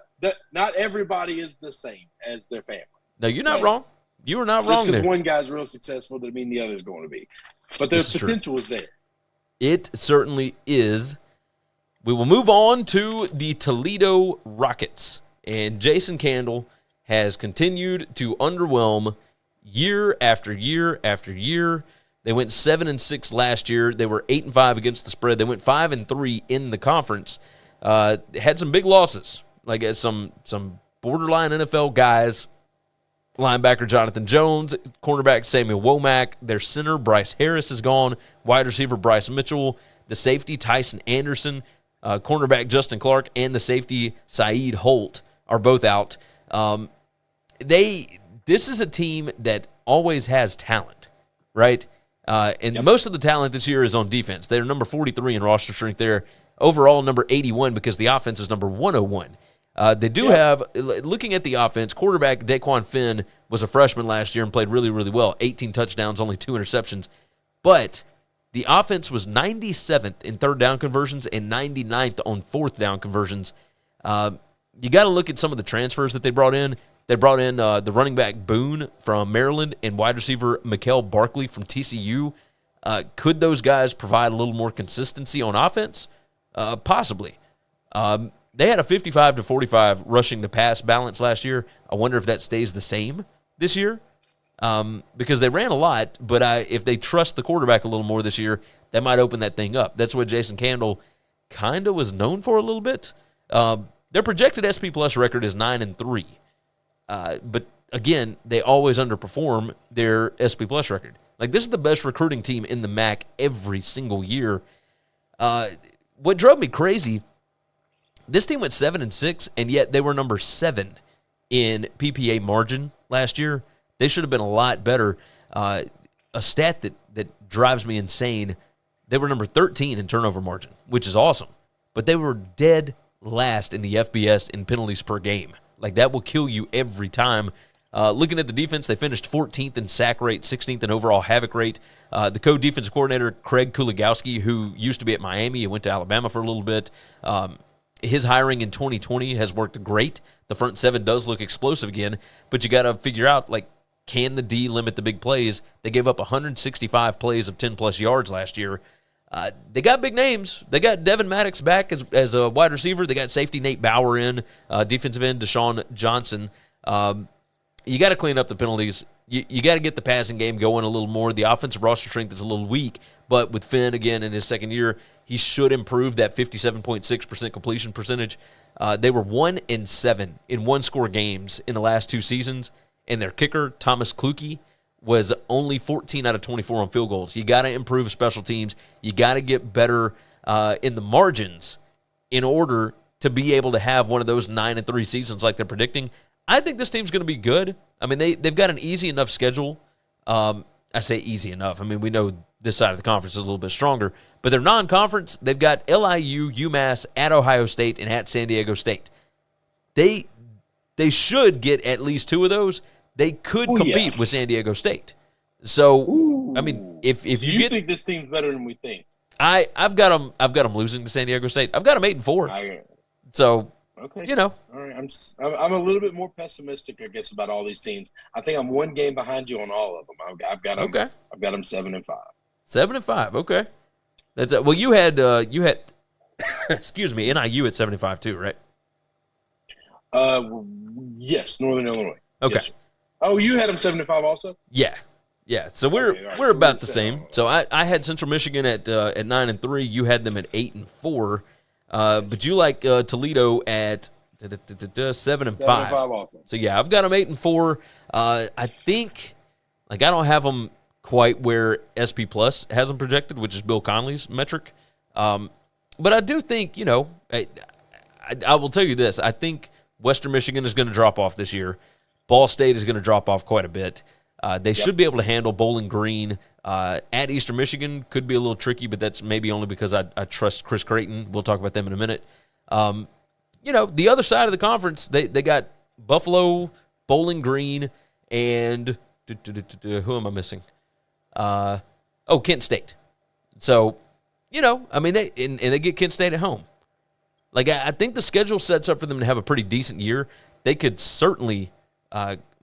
not everybody is the same as their family. No, you're not wrong. You were not wrong there. Just because one guy's real successful doesn't mean the other's going to be. But the potential is there. It certainly is. We will move on to the Toledo Rockets. And Jason Candle has continued to underwhelm year after year after year. They went 7-6 last year. They were 8-5 against the spread. They went 5-3 in the conference. Had some big losses, like some borderline NFL guys. Linebacker Jonathan Jones, cornerback Samuel Womack, their center Bryce Harris is gone, wide receiver Bryce Mitchell, the safety Tyson Anderson, cornerback Justin Clark, and the safety Saeed Holt are both out. This is a team that always has talent, right? And most of the talent this year is on defense. They're number 43 in roster strength. They're overall number 81 because the offense is number 101. They do have, looking at the offense, quarterback Daquan Finn was a freshman last year and played really, really well. 18 touchdowns, only 2 interceptions. But the offense was 97th in third down conversions and 99th on fourth down conversions. You got to look at some of the transfers that they brought in. They brought in the running back Boone from Maryland and wide receiver Mikael Barkley from TCU. Could those guys provide a little more consistency on offense? Possibly. They had a 55-45 rushing to pass balance last year. I wonder if that stays the same this year because they ran a lot, but if they trust the quarterback a little more this year, that might open that thing up. That's what Jason Candle kind of was known for a little bit. Their projected SP Plus record is 9-3. But, again, they always underperform their SP Plus record. Like, this is the best recruiting team in the MAC every single year. What drove me crazy, this team went 7-6, and yet they were number 7 in PPA margin last year. They should have been a lot better. A stat that drives me insane, they were number 13 in turnover margin, which is awesome. But they were dead last in the FBS in penalties per game. Like, that will kill you every time. Looking at the defense, they finished 14th in sack rate, 16th in overall havoc rate. The co-defensive coordinator, Craig Kuligowski, who used to be at Miami, he went to Alabama for a little bit. His hiring in 2020 has worked great. The front seven does look explosive again, but you got to figure out, like, can the D limit the big plays? They gave up 165 plays of 10-plus yards last year. They got big names. They got Devin Maddox back as a wide receiver. They got safety Nate Bauer in, defensive end Deshaun Johnson. You got to clean up the penalties. You got to get the passing game going a little more. The offensive roster strength is a little weak, But with Finn, again, in his second year, he should improve that 57.6% completion percentage. They were 1-7 in one-score games in the last 2 seasons, and their kicker, Thomas Kluge, was only 14 out of 24 on field goals. You got to improve special teams. You got to get better in the margins in order to be able to have one of those 9-3 seasons like they're predicting. I think this team's going to be good. I mean, they've got an easy enough schedule. I say easy enough. I mean, we know this side of the conference is a little bit stronger. But they're non-conference. They've got LIU, UMass, at Ohio State, and at San Diego State. They should get at least 2 of those. They could compete with San Diego State. So, I mean, if you think this team's better than we think? I've got them losing to San Diego State. I've got them 8-4. So, okay, you know, all right. I'm a little bit more pessimistic, I guess, about all these teams. I think I'm 1 game behind you on all of them. I've got them. Okay. I've got them 7-5. 7-5. Okay. That's well. You had excuse me, NIU at 75 too, right? Yes, Northern Illinois. Okay. Yes, oh, you had them 75 also? Yeah. So we're about the same. So I had Central Michigan at 9-3. You had them at 8-4. But you like Toledo at 7-5. 7-5 also. So yeah, I've got them 8-4. I think I don't have them quite where SP Plus has them projected, which is Bill Conley's metric. But I do think, I will tell you this. I think Western Michigan is going to drop off this year. Ball State is going to drop off quite a bit. They should be able to handle Bowling Green. At Eastern Michigan could be a little tricky, but that's maybe only because I trust Chris Creighton. We'll talk about them in a minute. The other side of the conference, they got Buffalo, Bowling Green, and who am I missing? Kent State. So, they get Kent State at home. I think the schedule sets up for them to have a pretty decent year. They could certainly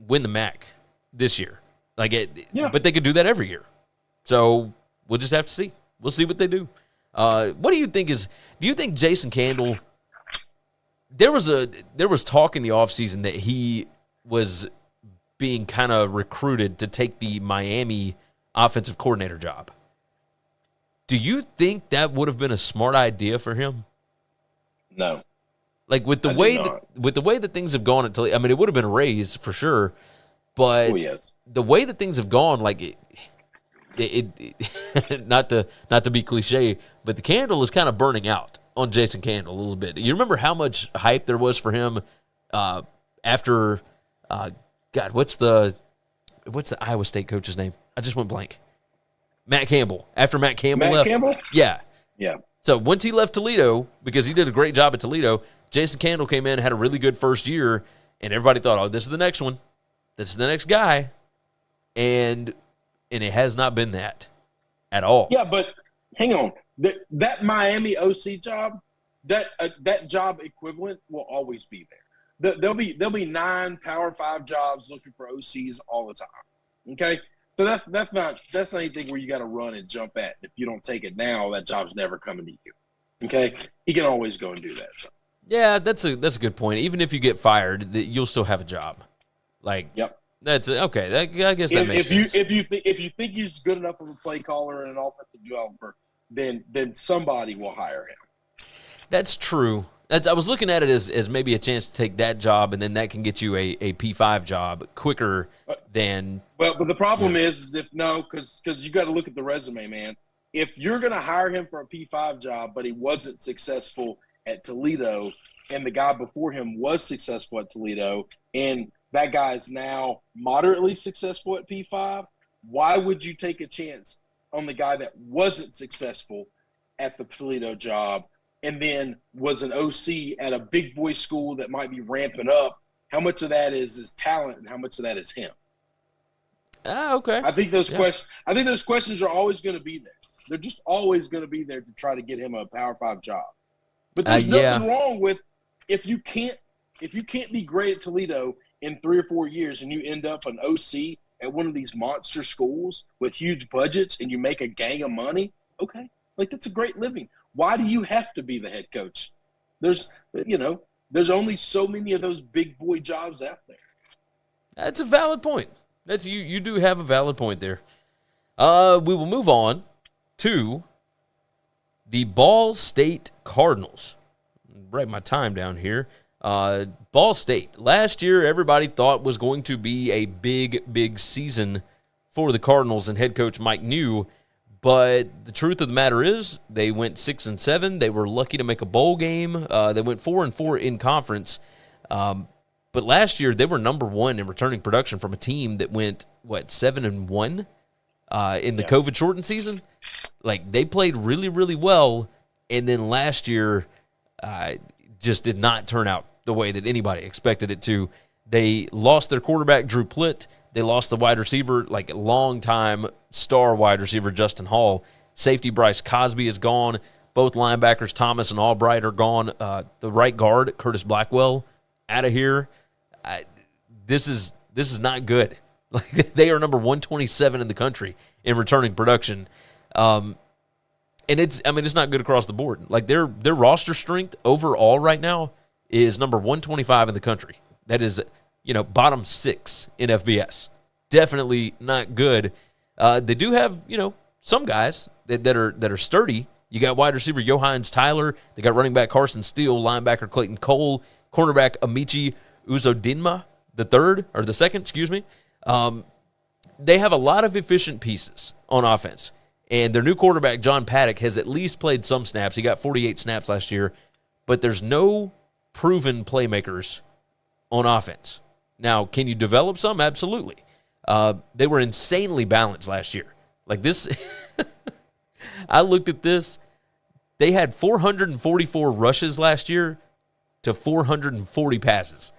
win the MAC this year. But they could do that every year. So we'll just have to see. We'll see what they do. What do you think do you think Jason Candle, there was talk in the offseason that he was being kind of recruited to take the Miami offensive coordinator job. Do you think that would have been a smart idea for him? No. With the way that things have gone until it would have been a raise for sure, but the way that things have gone, it not to be cliche, but the candle is kind of burning out on Jason Candle a little bit. You remember how much hype there was for him after what's the Iowa State coach's name? I just went blank. Matt Campbell. After Matt Campbell left. Campbell? Yeah. Yeah. So once he left Toledo, because he did a great job at Toledo, Jason Candle came in, had a really good first year, and everybody thought, oh, this is the next one. This is the next guy. And it has not been that at all. Yeah, but hang on. That Miami OC job, that job equivalent will always be there. There'll be 9 Power 5 jobs looking for OCs all the time. Okay? So that's not anything where you got to run and jump at. If you don't take it now, that job's never coming to you. Okay? He can always go and do that. So. Yeah, that's a good point. Even if you get fired, you'll still have a job. Yep. That's okay. I guess that makes sense. If you think he's good enough of a play caller and an offensive developer, then somebody will hire him. That's true. I was looking at it as maybe a chance to take that job, and then that can get you a P5 job quicker than. Well, but the problem is because you got to look at the resume, man. If you're going to hire him for a P5 job, but he wasn't successful at Toledo, and the guy before him was successful at Toledo, and that guy is now moderately successful at P5, why would you take a chance on the guy that wasn't successful at the Toledo job and then was an OC at a big boy school that might be ramping up? How much of that is his talent and how much of that is him? Okay. I think those questions are always going to be there. They're just always going to be there to try to get him a Power 5 job. But there's nothing wrong with if you can't be great at Toledo in 3 or 4 years and you end up an OC at one of these monster schools with huge budgets and you make a gang of money, okay, that's a great living. Why do you have to be the head coach? There's only so many of those big boy jobs out there. That's a valid point. You do have a valid point there. We will move on to the Ball State Cardinals. Write my time down here. Ball State. Last year, everybody thought was going to be a big, big season for the Cardinals and head coach Mike New. But the truth of the matter is, they went 6-7. They were lucky to make a bowl game. They went 4-4 in conference. But last year, they were number one in returning production from a team that went 7-1 in the COVID shortened season. Like, they played really, really well, and then last year just did not turn out the way that anybody expected it to. They lost their quarterback, Drew Plitt. They lost the wide receiver, like a long-time star wide receiver, Justin Hall. Safety Bryce Cosby is gone. Both linebackers, Thomas and Albright, are gone. The right guard, Curtis Blackwell, out of here. This is not good. Like, they are number 127 in the country in returning production. And it's not good across the board. Like, their roster strength overall right now is number 125 in the country. That is, bottom 6 in FBS. Definitely not good. They do have, some guys that are sturdy. You got wide receiver Johannes Tyler. They got running back Carson Steele, linebacker Clayton Cole, cornerback Amici Uzodinma the second. They have a lot of efficient pieces on offense. And their new quarterback, John Paddock, has at least played some snaps. He got 48 snaps last year. But there's no proven playmakers on offense. Now, can you develop some? Absolutely. They were insanely balanced last year. Like this, I looked at this. They had 444 rushes last year to 440 passes.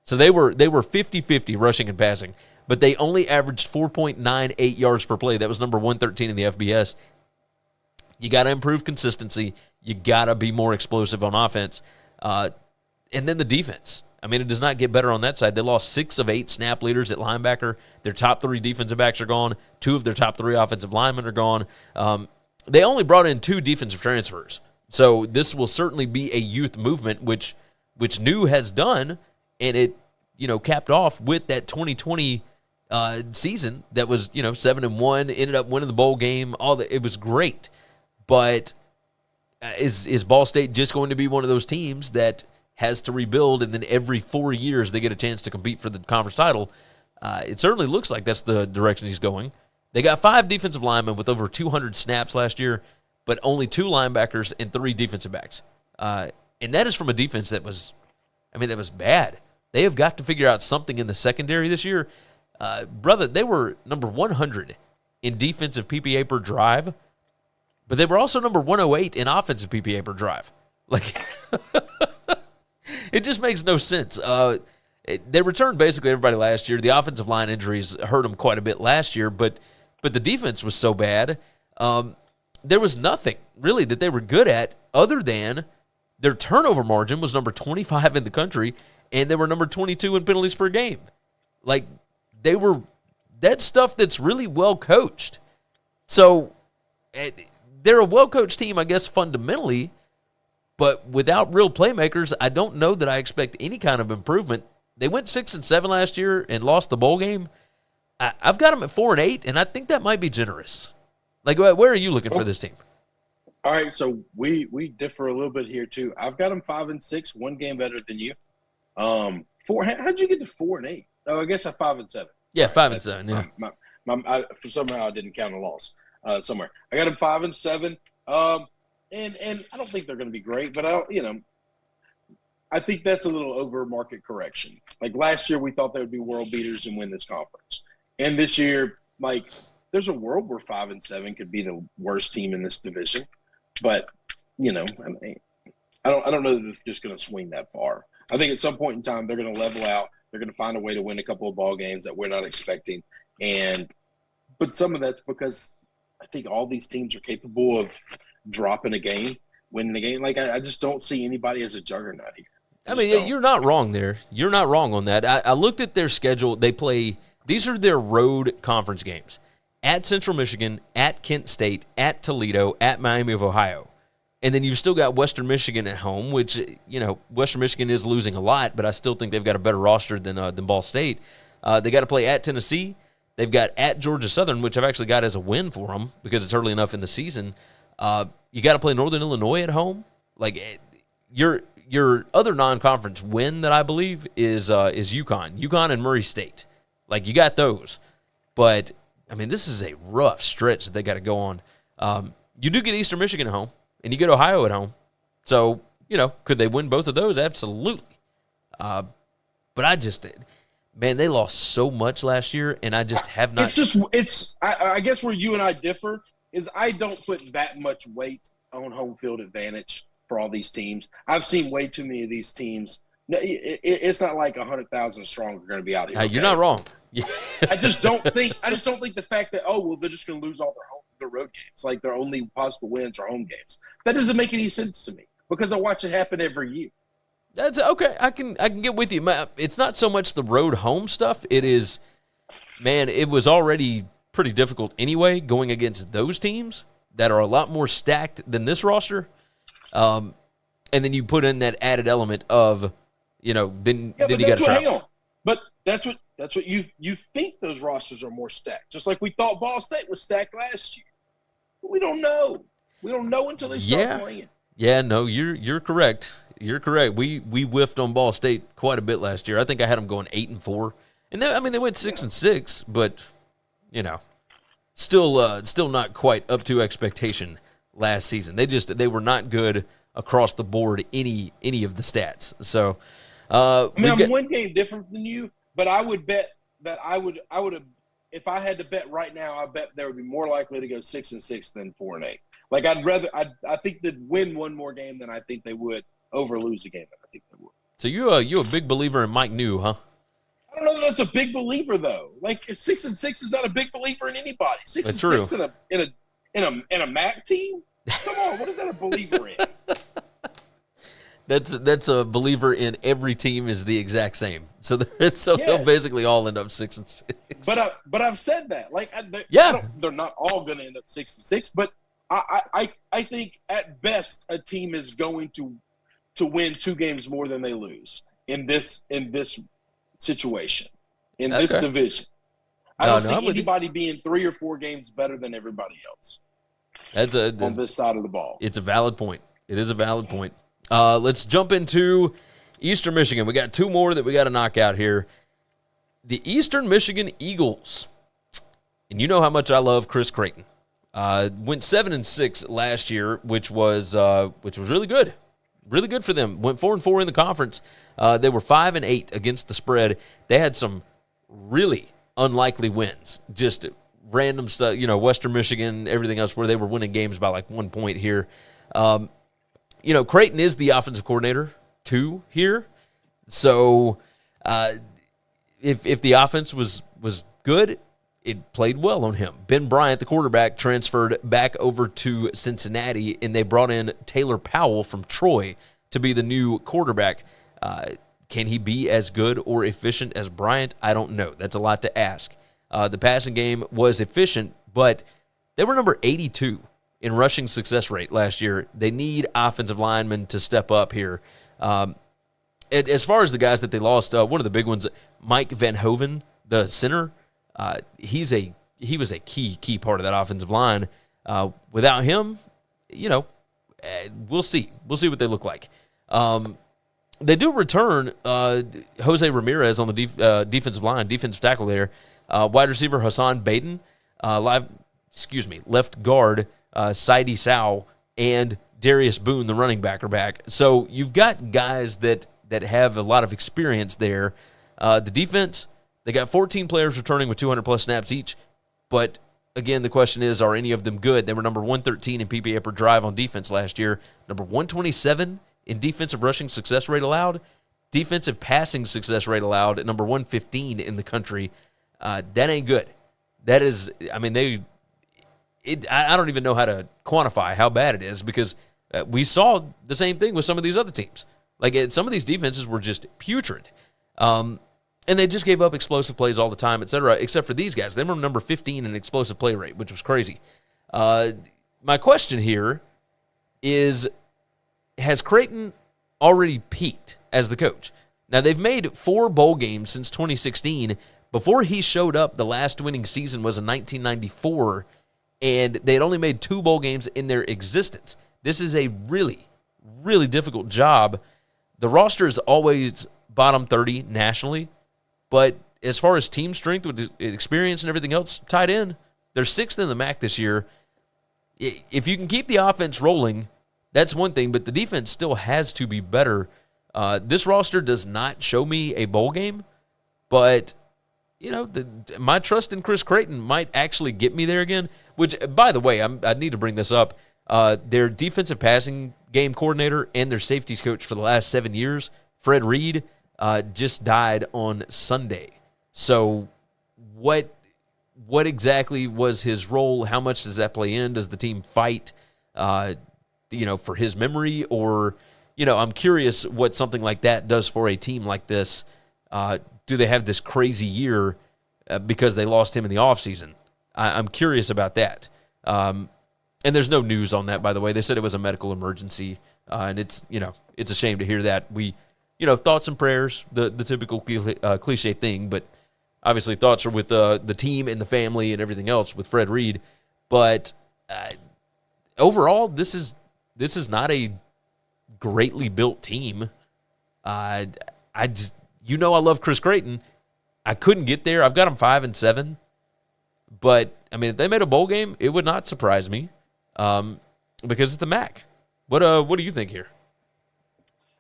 So they were 50-50 rushing and passing. But they only averaged 4.98 yards per play. That was number 113 in the FBS. You got to improve consistency. You got to be more explosive on offense. And then the defense. I mean, it does not get better on that side. They lost 6 of 8 snap leaders at linebacker. Their top 3 defensive backs are gone. 2 of their top 3 offensive linemen are gone. They only brought in 2 defensive transfers. So this will certainly be a youth movement, which New has done, and it capped off with that 2020 season that was 7-1, ended up winning the bowl game. It was great, but is Ball State just going to be one of those teams that has to rebuild, and then every 4 years they get a chance to compete for the conference title? It certainly looks like that's the direction he's going. They got 5 defensive linemen with over 200 snaps last year, but only 2 linebackers and 3 defensive backs. And that is from a defense that was bad. They have got to figure out something in the secondary this year. Brother, they were number 100 in defensive PPA per drive, but they were also number 108 in offensive PPA per drive. Like, it just makes no sense. They returned basically everybody last year. The offensive line injuries hurt them quite a bit last year, but the defense was so bad. There was nothing really that they were good at other than their turnover margin was number 25 in the country, and they were number 22 in penalties per game. Like, that's stuff that's really well coached. So they're a well-coached team, I guess, fundamentally, but without real playmakers, I don't know that I expect any kind of improvement. They went 6-7 last year and lost the bowl game. I've got them at 4-8, and I think that might be generous. Like, where are you looking for this team? All right, so we differ a little bit here too. I've got them 5-6, one game better than you. How'd you get to 4-8? Oh, I guess at 5-7. Yeah, 5-7. Yeah. For somehow I didn't count a loss somewhere. I got them 5-7. And I don't think they're going to be great, but I think that's a little over market correction. Like last year, we thought they would be world beaters and win this conference, and this year, like, there's a world where 5-7 could be the worst team in this division. But I don't know that it's just going to swing that far. I think at some point in time they're going to level out. They're going to find a way to win a couple of ball games that we're not expecting, but some of that's because I think all these teams are capable of dropping a game, winning a game. Like, I just don't see anybody as a juggernaut here. I mean, you're not wrong there. You're not wrong on that. I looked at their schedule. They play – these are their road conference games. At Central Michigan, at Kent State, at Toledo, at Miami of Ohio. And then you've still got Western Michigan at home, which, Western Michigan is losing a lot, but I still think they've got a better roster than Ball State. They got to play at Tennessee. They've got at Georgia Southern, which I've actually got as a win for them because it's early enough in the season. You got to play Northern Illinois at home. Like your other non-conference win that I believe is UConn and Murray State. Like, you got those. But, I mean, this is a rough stretch that they got to go on. You do get Eastern Michigan at home, and you get Ohio at home. So, could they win both of those? Absolutely. But I just, man, they lost so much last year, and I just have not. I guess where you and I differ is I don't put that much weight on home field advantage for all these teams. I've seen way too many of these teams. It's not like 100,000 strong are going to be out here. You're not wrong. I just don't think the fact that they're just going to lose all their road games, like their only possible wins are home games. That doesn't make any sense to me because I watch it happen every year. That's okay. I can get with you. It's not so much the road home stuff. It is, man, it was already pretty difficult anyway going against those teams that are a lot more stacked than this roster. And then you put in that added element of, then you got to travel. Hang on. But that's what you think those rosters are more stacked. Just like we thought Ball State was stacked last year. But we don't know. We don't know until they start playing. Yeah, no, you're correct. You're correct. We whiffed on Ball State quite a bit last year. I think I had them going 8-4, and they went 6-6, but still not quite up to expectation last season. They were not good across the board any of the stats. So I'm one game different than you, but I would bet that I would have, if I had to bet right now, I bet they would be more likely to go 6-6 than 4-8. Like I think they'd win one more game than I think they would over lose a game than I think they would. So you a big believer in Mike New, huh? I don't know that that's a big believer though. Like 6-6 is not a big believer in anybody. 6-6 in a MAC team. Come on, what is that a believer in? That's a believer in every team is the exact same. So they'll basically all end up 6-6. But I've said that. Like they're not all going to end up 6-6. But I think at best a team is going to win 2 games more than they lose in this situation in this division. I don't see anybody being 3 or 4 games better than everybody else. On this side of the ball. It's a valid point. It is a valid point. Let's jump into Eastern Michigan. We got 2 more that we got to knock out here. The Eastern Michigan Eagles. And you know how much I love Chris Creighton. Went 7-6 last year, which was really good. Really good for them. Went 4-4 in the conference. They were 5-8 against the spread. They had some really unlikely wins. Just random stuff, Western Michigan, everything else, where they were winning games by like 1 point here. Creighton is the offensive coordinator too here. So if the offense was good, it played well on him. Ben Bryant, the quarterback, transferred back over to Cincinnati, and they brought in Taylor Powell from Troy to be the new quarterback. Can he be as good or efficient as Bryant? I don't know. That's a lot to ask. The passing game was efficient, but they were number 82 in rushing success rate last year. They need offensive linemen to step up here. As far as the guys that they lost, one of the big ones, Mike Van Hoven, the center, he was a key part of that offensive line. Without him, we'll see. We'll see what they look like. They do return Jose Ramirez on the defensive line, defensive tackle there. Wide receiver Hassan Baden, left guard Saidi Sow, and Darius Boone, the running back, are back. So you've got guys that have a lot of experience there. The defense, they got 14 players returning with 200-plus snaps each. But, again, the question is, are any of them good? They were number 113 in PPA per drive on defense last year, number 127 in defensive rushing success rate allowed, defensive passing success rate allowed at number 115 in the country. That ain't good. That is, I don't even know how to quantify how bad it is because we saw the same thing with some of these other teams. Like, some of these defenses were just putrid. And they just gave up explosive plays all the time, et cetera, except for these guys. They were number 15 in explosive play rate, which was crazy. My question here is, has Creighton already peaked as the coach? Now, they've made 4 bowl games since 2016, Before he showed up, the last winning season was in 1994, and they had only made 2 bowl games in their existence. This is a really, really difficult job. The roster is always bottom 30 nationally, but as far as team strength with experience and everything else tied in, they're 6th in the MAC this year. If you can keep the offense rolling, that's one thing, but the defense still has to be better. This roster does not show me a bowl game, but my trust in Chris Creighton might actually get me there again, which, by the way, I need to bring this up. Their defensive passing game coordinator and their safeties coach for the last 7 years, Fred Reed, just died on Sunday. So what exactly was his role? How much does that play in? Does the team fight, for his memory? Or, I'm curious what something like that does for a team like this. Do they have this crazy year because they lost him in the offseason? I'm curious about that. And there's no news on that, by the way. They said it was a medical emergency, and it's a shame to hear that. We, thoughts and prayers, the typical cliche thing, but obviously thoughts are with the team and the family and everything else with Fred Reed. But overall, this is not a greatly built team. I love Chris Creighton. I couldn't get there. I've got them 5-7. But, if they made a bowl game, it would not surprise me because it's the MAC. What do you think here?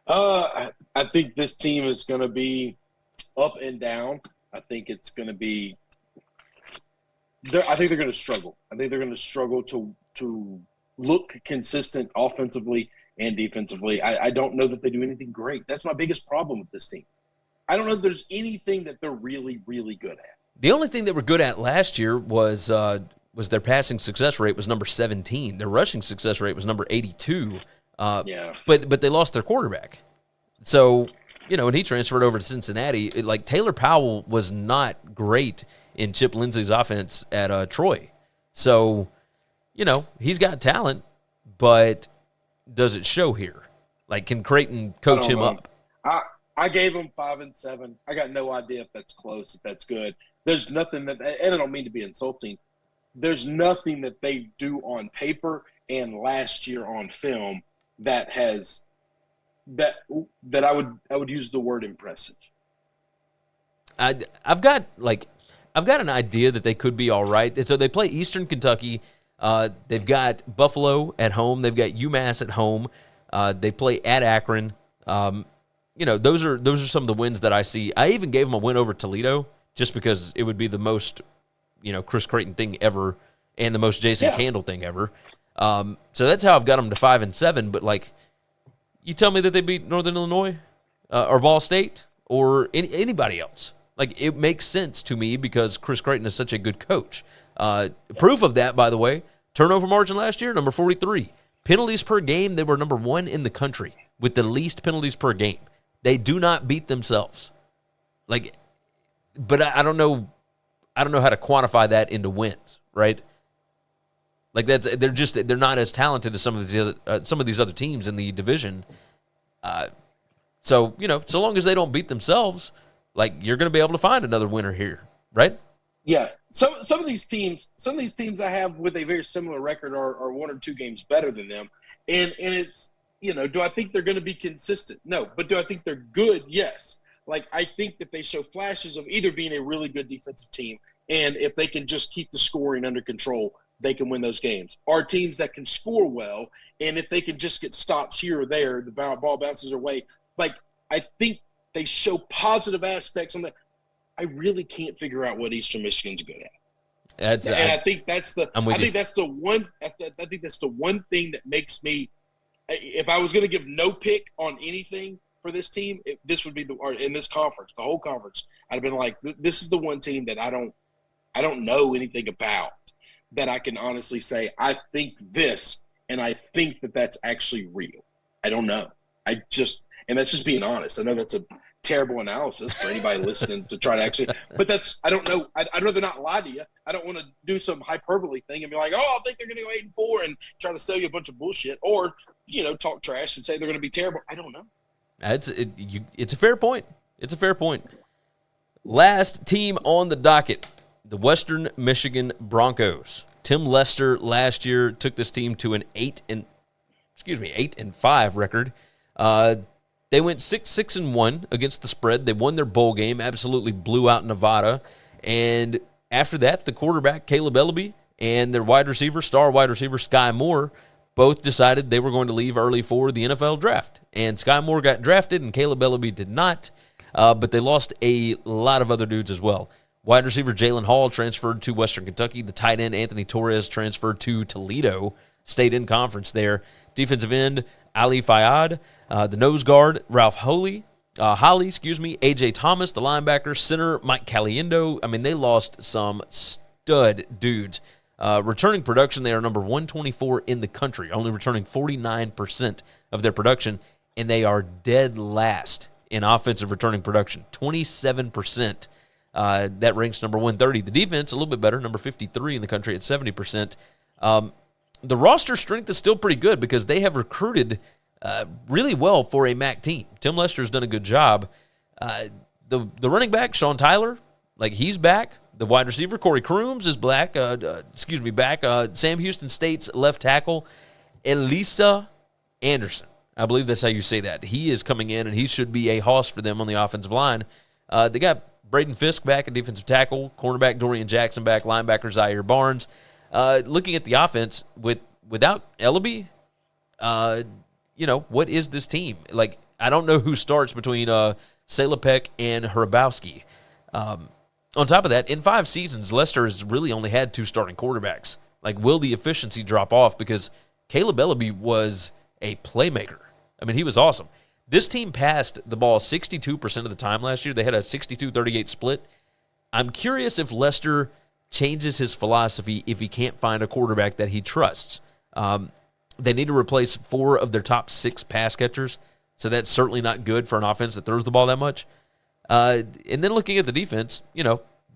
I think this team is going to be up and down. I think it's going to be – I think they're going to struggle. I think they're going to struggle to look consistent offensively and defensively. I don't know that they do anything great. That's my biggest problem with this team. I don't know if there's anything that they're really, really good at. The only thing they were good at last year was their passing success rate was number 17. Their rushing success rate was number 82. But they lost their quarterback. So, when he transferred over to Cincinnati, Taylor Powell was not great in Chip Lindsey's offense at Troy. So, he's got talent, but does it show here? Can Creighton coach him up? I gave him 5-7. I got no idea if that's close, if that's good. There's nothing and I don't mean to be insulting, there's nothing that they do on paper and last year on film that has that I would use the word impressive. I've got an idea that they could be all right. So they play Eastern Kentucky. They've got Buffalo at home. They've got UMass at home. They play at Akron. Those are some of the wins that I see. I even gave them a win over Toledo just because it would be the most, Chris Creighton thing ever and the most Jason Candle thing ever. So that's how I've got them to 5-7. But you tell me that they beat Northern Illinois or Ball State or anybody else. It makes sense to me because Chris Creighton is such a good coach. Proof of that, by the way, turnover margin last year, number 43. Penalties per game, they were number 1 in the country with the least penalties per game. They do not beat themselves. But I don't know how to quantify that into wins, right? They're not as talented as some of these other teams in the division. So long as they don't beat themselves, you're going to be able to find another winner here, right? Yeah. Some of these teams I have with a very similar record are 1 or 2 games better than them, and it's do I think they're going to be consistent? No. But do I think they're good? Yes. I think that they show flashes of either being a really good defensive team, and if they can just keep the scoring under control, they can win those games. Or teams that can score well, and if they can just get stops here or there, the ball bounces away. I think they show positive aspects on that. I really can't figure out what Eastern Michigan's good at. I think that's the one thing that makes me. If I was going to give no pick on anything for this team, this would be in this conference, the whole conference. I'd have been this is the one team that I don't know anything about that I can honestly say I think this, and I think that that's actually real. I don't know. And that's just being honest. I know that's a terrible analysis for anybody listening to try to actually, but I don't know. I'd rather not lie to you. I don't want to do some hyperbole thing and be I think they're going to go 8-4 and try to sell you a bunch of bullshit, or talk trash and say they're going to be terrible. I don't know. It's a fair point. It's a fair point. Last team on the docket, the Western Michigan Broncos. Tim Lester last year took this team to an 8-5 record. They went 6-1 against the spread. They won their bowl game, absolutely blew out Nevada. And after that, the quarterback, Caleb Ellaby, and their star wide receiver, Sky Moore, both decided they were going to leave early for the NFL draft. And Sky Moore got drafted, and Caleb Ellaby did not. But they lost a lot of other dudes as well. Wide receiver Jalen Hall transferred to Western Kentucky. The tight end Anthony Torres transferred to Toledo, stayed in conference there. Defensive end Ali Fayyad. The nose guard Ralph Holly, A.J. Thomas, the linebacker, center Mike Caliendo. I mean, they lost some stud dudes. Returning production, they are number 124 in the country, only returning 49% of their production, and they are dead last in offensive returning production, 27%. That ranks number 130. The defense, a little bit better, number 53 in the country at 70%. The roster strength is still pretty good because they have recruited really well for a MAC team. Tim Lester's done a good job. The running back, Sean Tyler, he's back. The wide receiver, Corey Crooms, is back. Sam Houston State's left tackle, Elisa Anderson. I believe that's how you say that. He is coming in, and he should be a hoss for them on the offensive line. They got Braden Fisk back at defensive tackle, cornerback Dorian Jackson back, linebacker Zaire Barnes. Looking at the offense, without Ellaby, what is this team? I don't know who starts between Salopek and Hrabowski. On top of that, in 5 seasons, Lester has really only had 2 starting quarterbacks. Will the efficiency drop off? Because Caleb Ellaby was a playmaker. I mean, he was awesome. This team passed the ball 62% of the time last year. They had a 62-38 split. I'm curious if Lester changes his philosophy if he can't find a quarterback that he trusts. They need to replace 4 of their top 6 pass catchers, so that's certainly not good for an offense that throws the ball that much. And then looking at the defense,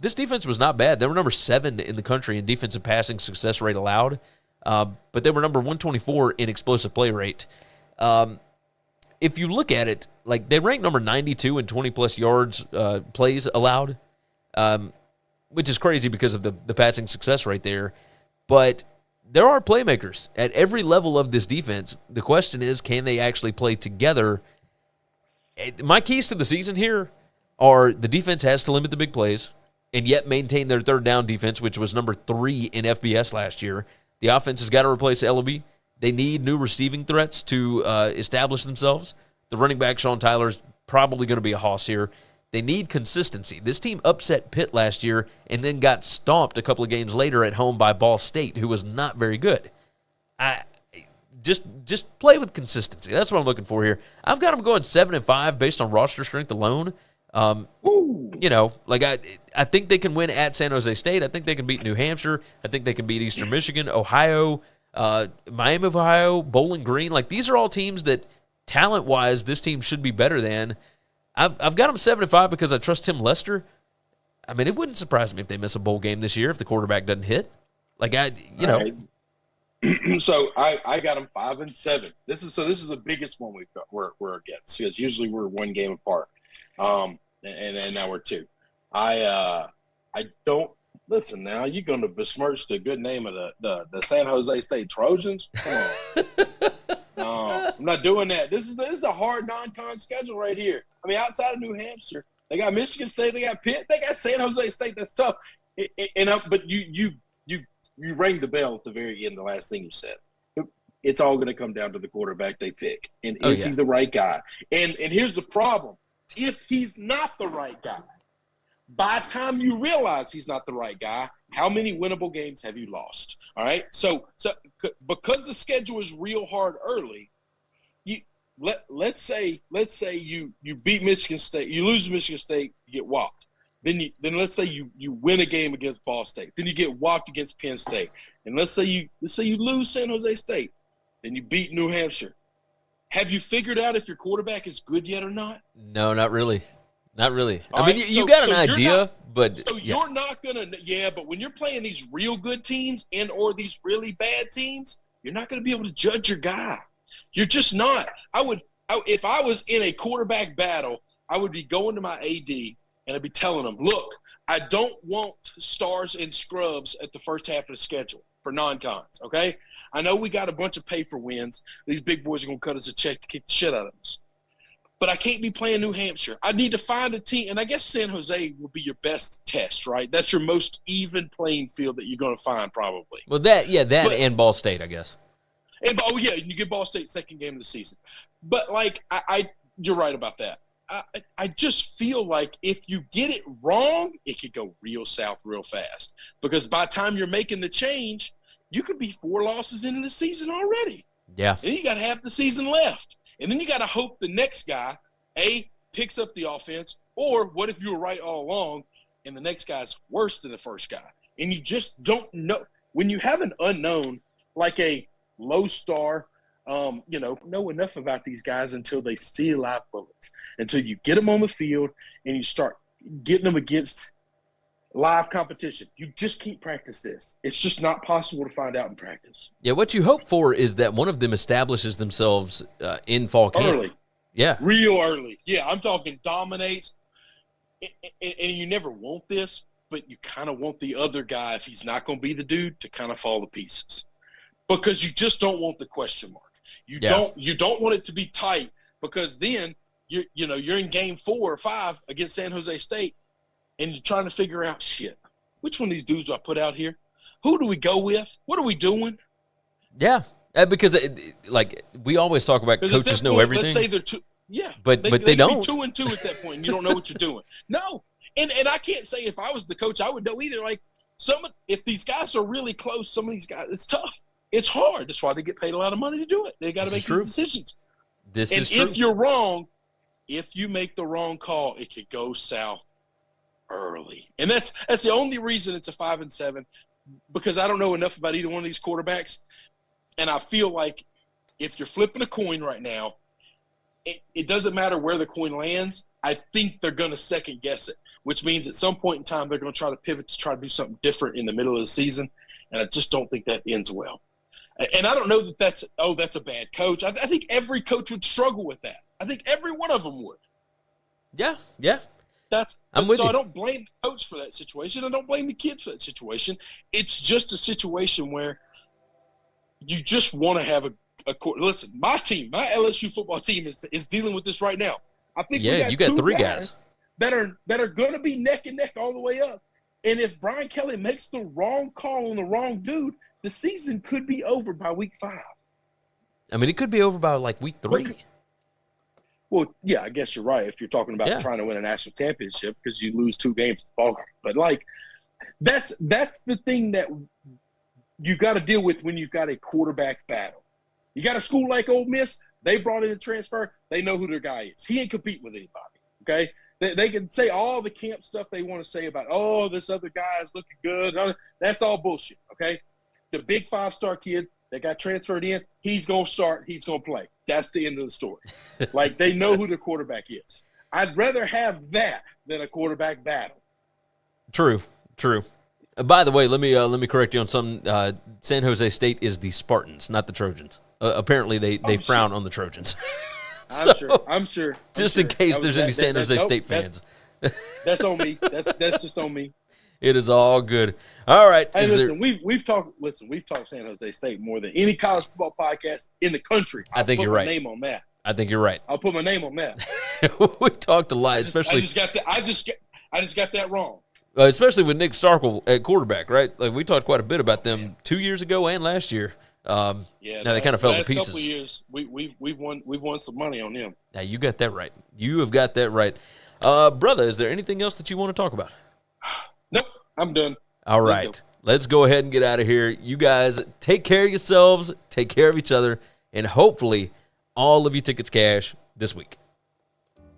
this defense was not bad. They were number 7 in the country in defensive passing success rate allowed, but they were number 124 in explosive play rate. If you look at it, they rank number 92 in 20-plus yards plays allowed, which is crazy because of the passing success rate there. But there are playmakers at every level of this defense. The question is, can they actually play together? My keys to the season here are the defense has to limit the big plays and yet maintain their third down defense, which was number 3 in FBS last year. The offense has got to replace Ellaby. They need new receiving threats to establish themselves. The running back, Sean Tyler, is probably going to be a hoss here. They need consistency. This team upset Pitt last year and then got stomped a couple of games later at home by Ball State, who was not very good. Just play with consistency. That's what I'm looking for here. I've got them going 7-5 based on roster strength alone. I think they can win at San Jose State. I think they can beat New Hampshire. I think they can beat Eastern Michigan, Ohio, Miami of Ohio, Bowling Green. These are all teams that talent-wise this team should be better than. I've got them 7-5 because I trust Tim Lester. I mean, it wouldn't surprise me if they miss a bowl game this year if the quarterback doesn't hit. Right. So I got them 5-7. This is the biggest one we're against because usually we're 1 game apart, and now we're 2. I don't listen now. You're going to besmirch the good name of the San Jose State Trojans. Come on. No, I'm not doing that. This is a hard non-con schedule right here. I mean, outside of New Hampshire, they got Michigan State, they got Pitt, they got San Jose State. That's tough. But you rang the bell at the very end. The last thing you said, it's all going to come down to the quarterback they pick, and is he the right guy? And here's the problem: if he's not the right guy, by the time you realize he's not the right guy, how many winnable games have you lost? All right. So because the schedule is real hard early, let's say you beat Michigan State, you lose to Michigan State, you get walked. Then let's say you win a game against Ball State, then you get walked against Penn State, and let's say you lose San Jose State, then you beat New Hampshire. Have you figured out if your quarterback is good yet or not? No, not really. Not really. You got an idea, but you're not gonna. Yeah, but when you're playing these real good teams and or these really bad teams, you're not gonna be able to judge your guy. You're just not. If I was in a quarterback battle, I would be going to my AD and I'd be telling them, look, I don't want stars and scrubs at the first half of the schedule for non-cons, okay? I know we got a bunch of pay-for-wins. These big boys are going to cut us a check to kick the shit out of us. But I can't be playing New Hampshire. I need to find a team, and I guess San Jose will be your best test, right? That's your most even playing field that you're going to find probably. Well, and Ball State, I guess. You get Ball State second game of the season. But, like, you're right about that. I just feel like if you get it wrong, it could go real south real fast. Because by the time you're making the change, you could be 4 losses into the season already. Yeah. And you got half the season left. And then you got to hope the next guy, picks up the offense, or what if you were right all along and the next guy's worse than the first guy? And you just don't know. When you have an unknown, like a low star, know enough about these guys until they see live bullets, until you get them on the field and you start getting them against live competition. You just can't practice this. It's just not possible to find out in practice. Yeah, what you hope for is that one of them establishes themselves in fall camp. Early. Yeah. Real early. Yeah, I'm talking dominates. And you never want this, but you kind of want the other guy, if he's not going to be the dude, to kind of fall to pieces. Because you just don't want the question mark. You don't want it to be tight, because then you're in game 4 or 5 against San Jose State, and you're trying to figure out, shit, which one of these dudes do I put out here? Who do we go with? What are we doing? Yeah, because we always talk about coaches know everything. Let's say they're two. Yeah, but they don't. Be 2-2 at that point, and you don't know what you're doing. No, and I can't say if I was the coach I would know either. Like if these guys are really close, some of these guys, it's tough. It's hard. That's why they get paid a lot of money to do it. They got to make these decisions. This is true. If you're wrong, if you make the wrong call, it could go south early. And that's the only reason it's a 5-7, because I don't know enough about either one of these quarterbacks. And I feel like if you're flipping a coin right now, it doesn't matter where the coin lands. I think they're going to second guess it, which means at some point in time they're going to try to pivot to try to do something different in the middle of the season. And I just don't think that ends well. And I don't know that that's a bad coach. I think every coach would struggle with that. I think every one of them would. Yeah. I'm with you. I don't blame the coach for that situation. I don't blame the kids for that situation. It's just a situation where you just want to have a listen, my team, my LSU football team is dealing with this right now. I think you got 3 guys that are going to be neck and neck all the way up. And if Brian Kelly makes the wrong call on the wrong dude, the season could be over by week 5. I mean, it could be over by like week 3. Well, yeah, I guess you're right if you're talking about trying to win a national championship, because you lose 2 games at the ball game. But, like, that's the thing that you got to deal with when you've got a quarterback battle. You got a school like Ole Miss, they brought in a transfer, they know who their guy is. He ain't competing with anybody, okay? They can say all the camp stuff they want to say about, this other guy is looking good. That's all bullshit, okay? The big 5-star kid that got transferred in, he's going to start, he's going to play. That's the end of the story. Like, they know who their quarterback is. I'd rather have that than a quarterback battle. True. By the way, let me correct you on something. San Jose State is the Spartans, not the Trojans. Apparently, they frown on the Trojans. I'm sure. Just in case there's any San Jose State fans. That's on me. That's just on me. It is all good. All right. Hey, listen, we've talked San Jose State more than any college football podcast in the country. I think you're right. Name on that. I think you're right. I'll put my name on that. We talked a lot, especially. I just got that wrong. Especially with Nick Starkel at quarterback, right? Like, we talked quite a bit about them 2 years ago and last year. Now they kind of fell to pieces. Couple of years, we've won some money on them. Now you got that right. You have got that right, brother. Is there anything else that you want to talk about? Nope, I'm done. All right, let's go ahead and get out of here. You guys take care of yourselves, take care of each other, and hopefully all of you tickets cash this week.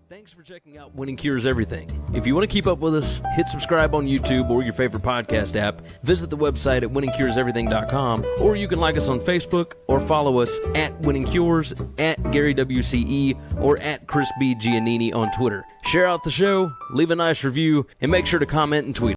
Thanks for checking out Winning Cures Everything. If you want to keep up with us, hit subscribe on YouTube or your favorite podcast app. Visit the website at winningcureseverything.com, or you can like us on Facebook or follow us at Winning Cures, at Gary WCE, or at Chris B. Giannini on Twitter. Share out the show, leave a nice review, and make sure to comment and tweet.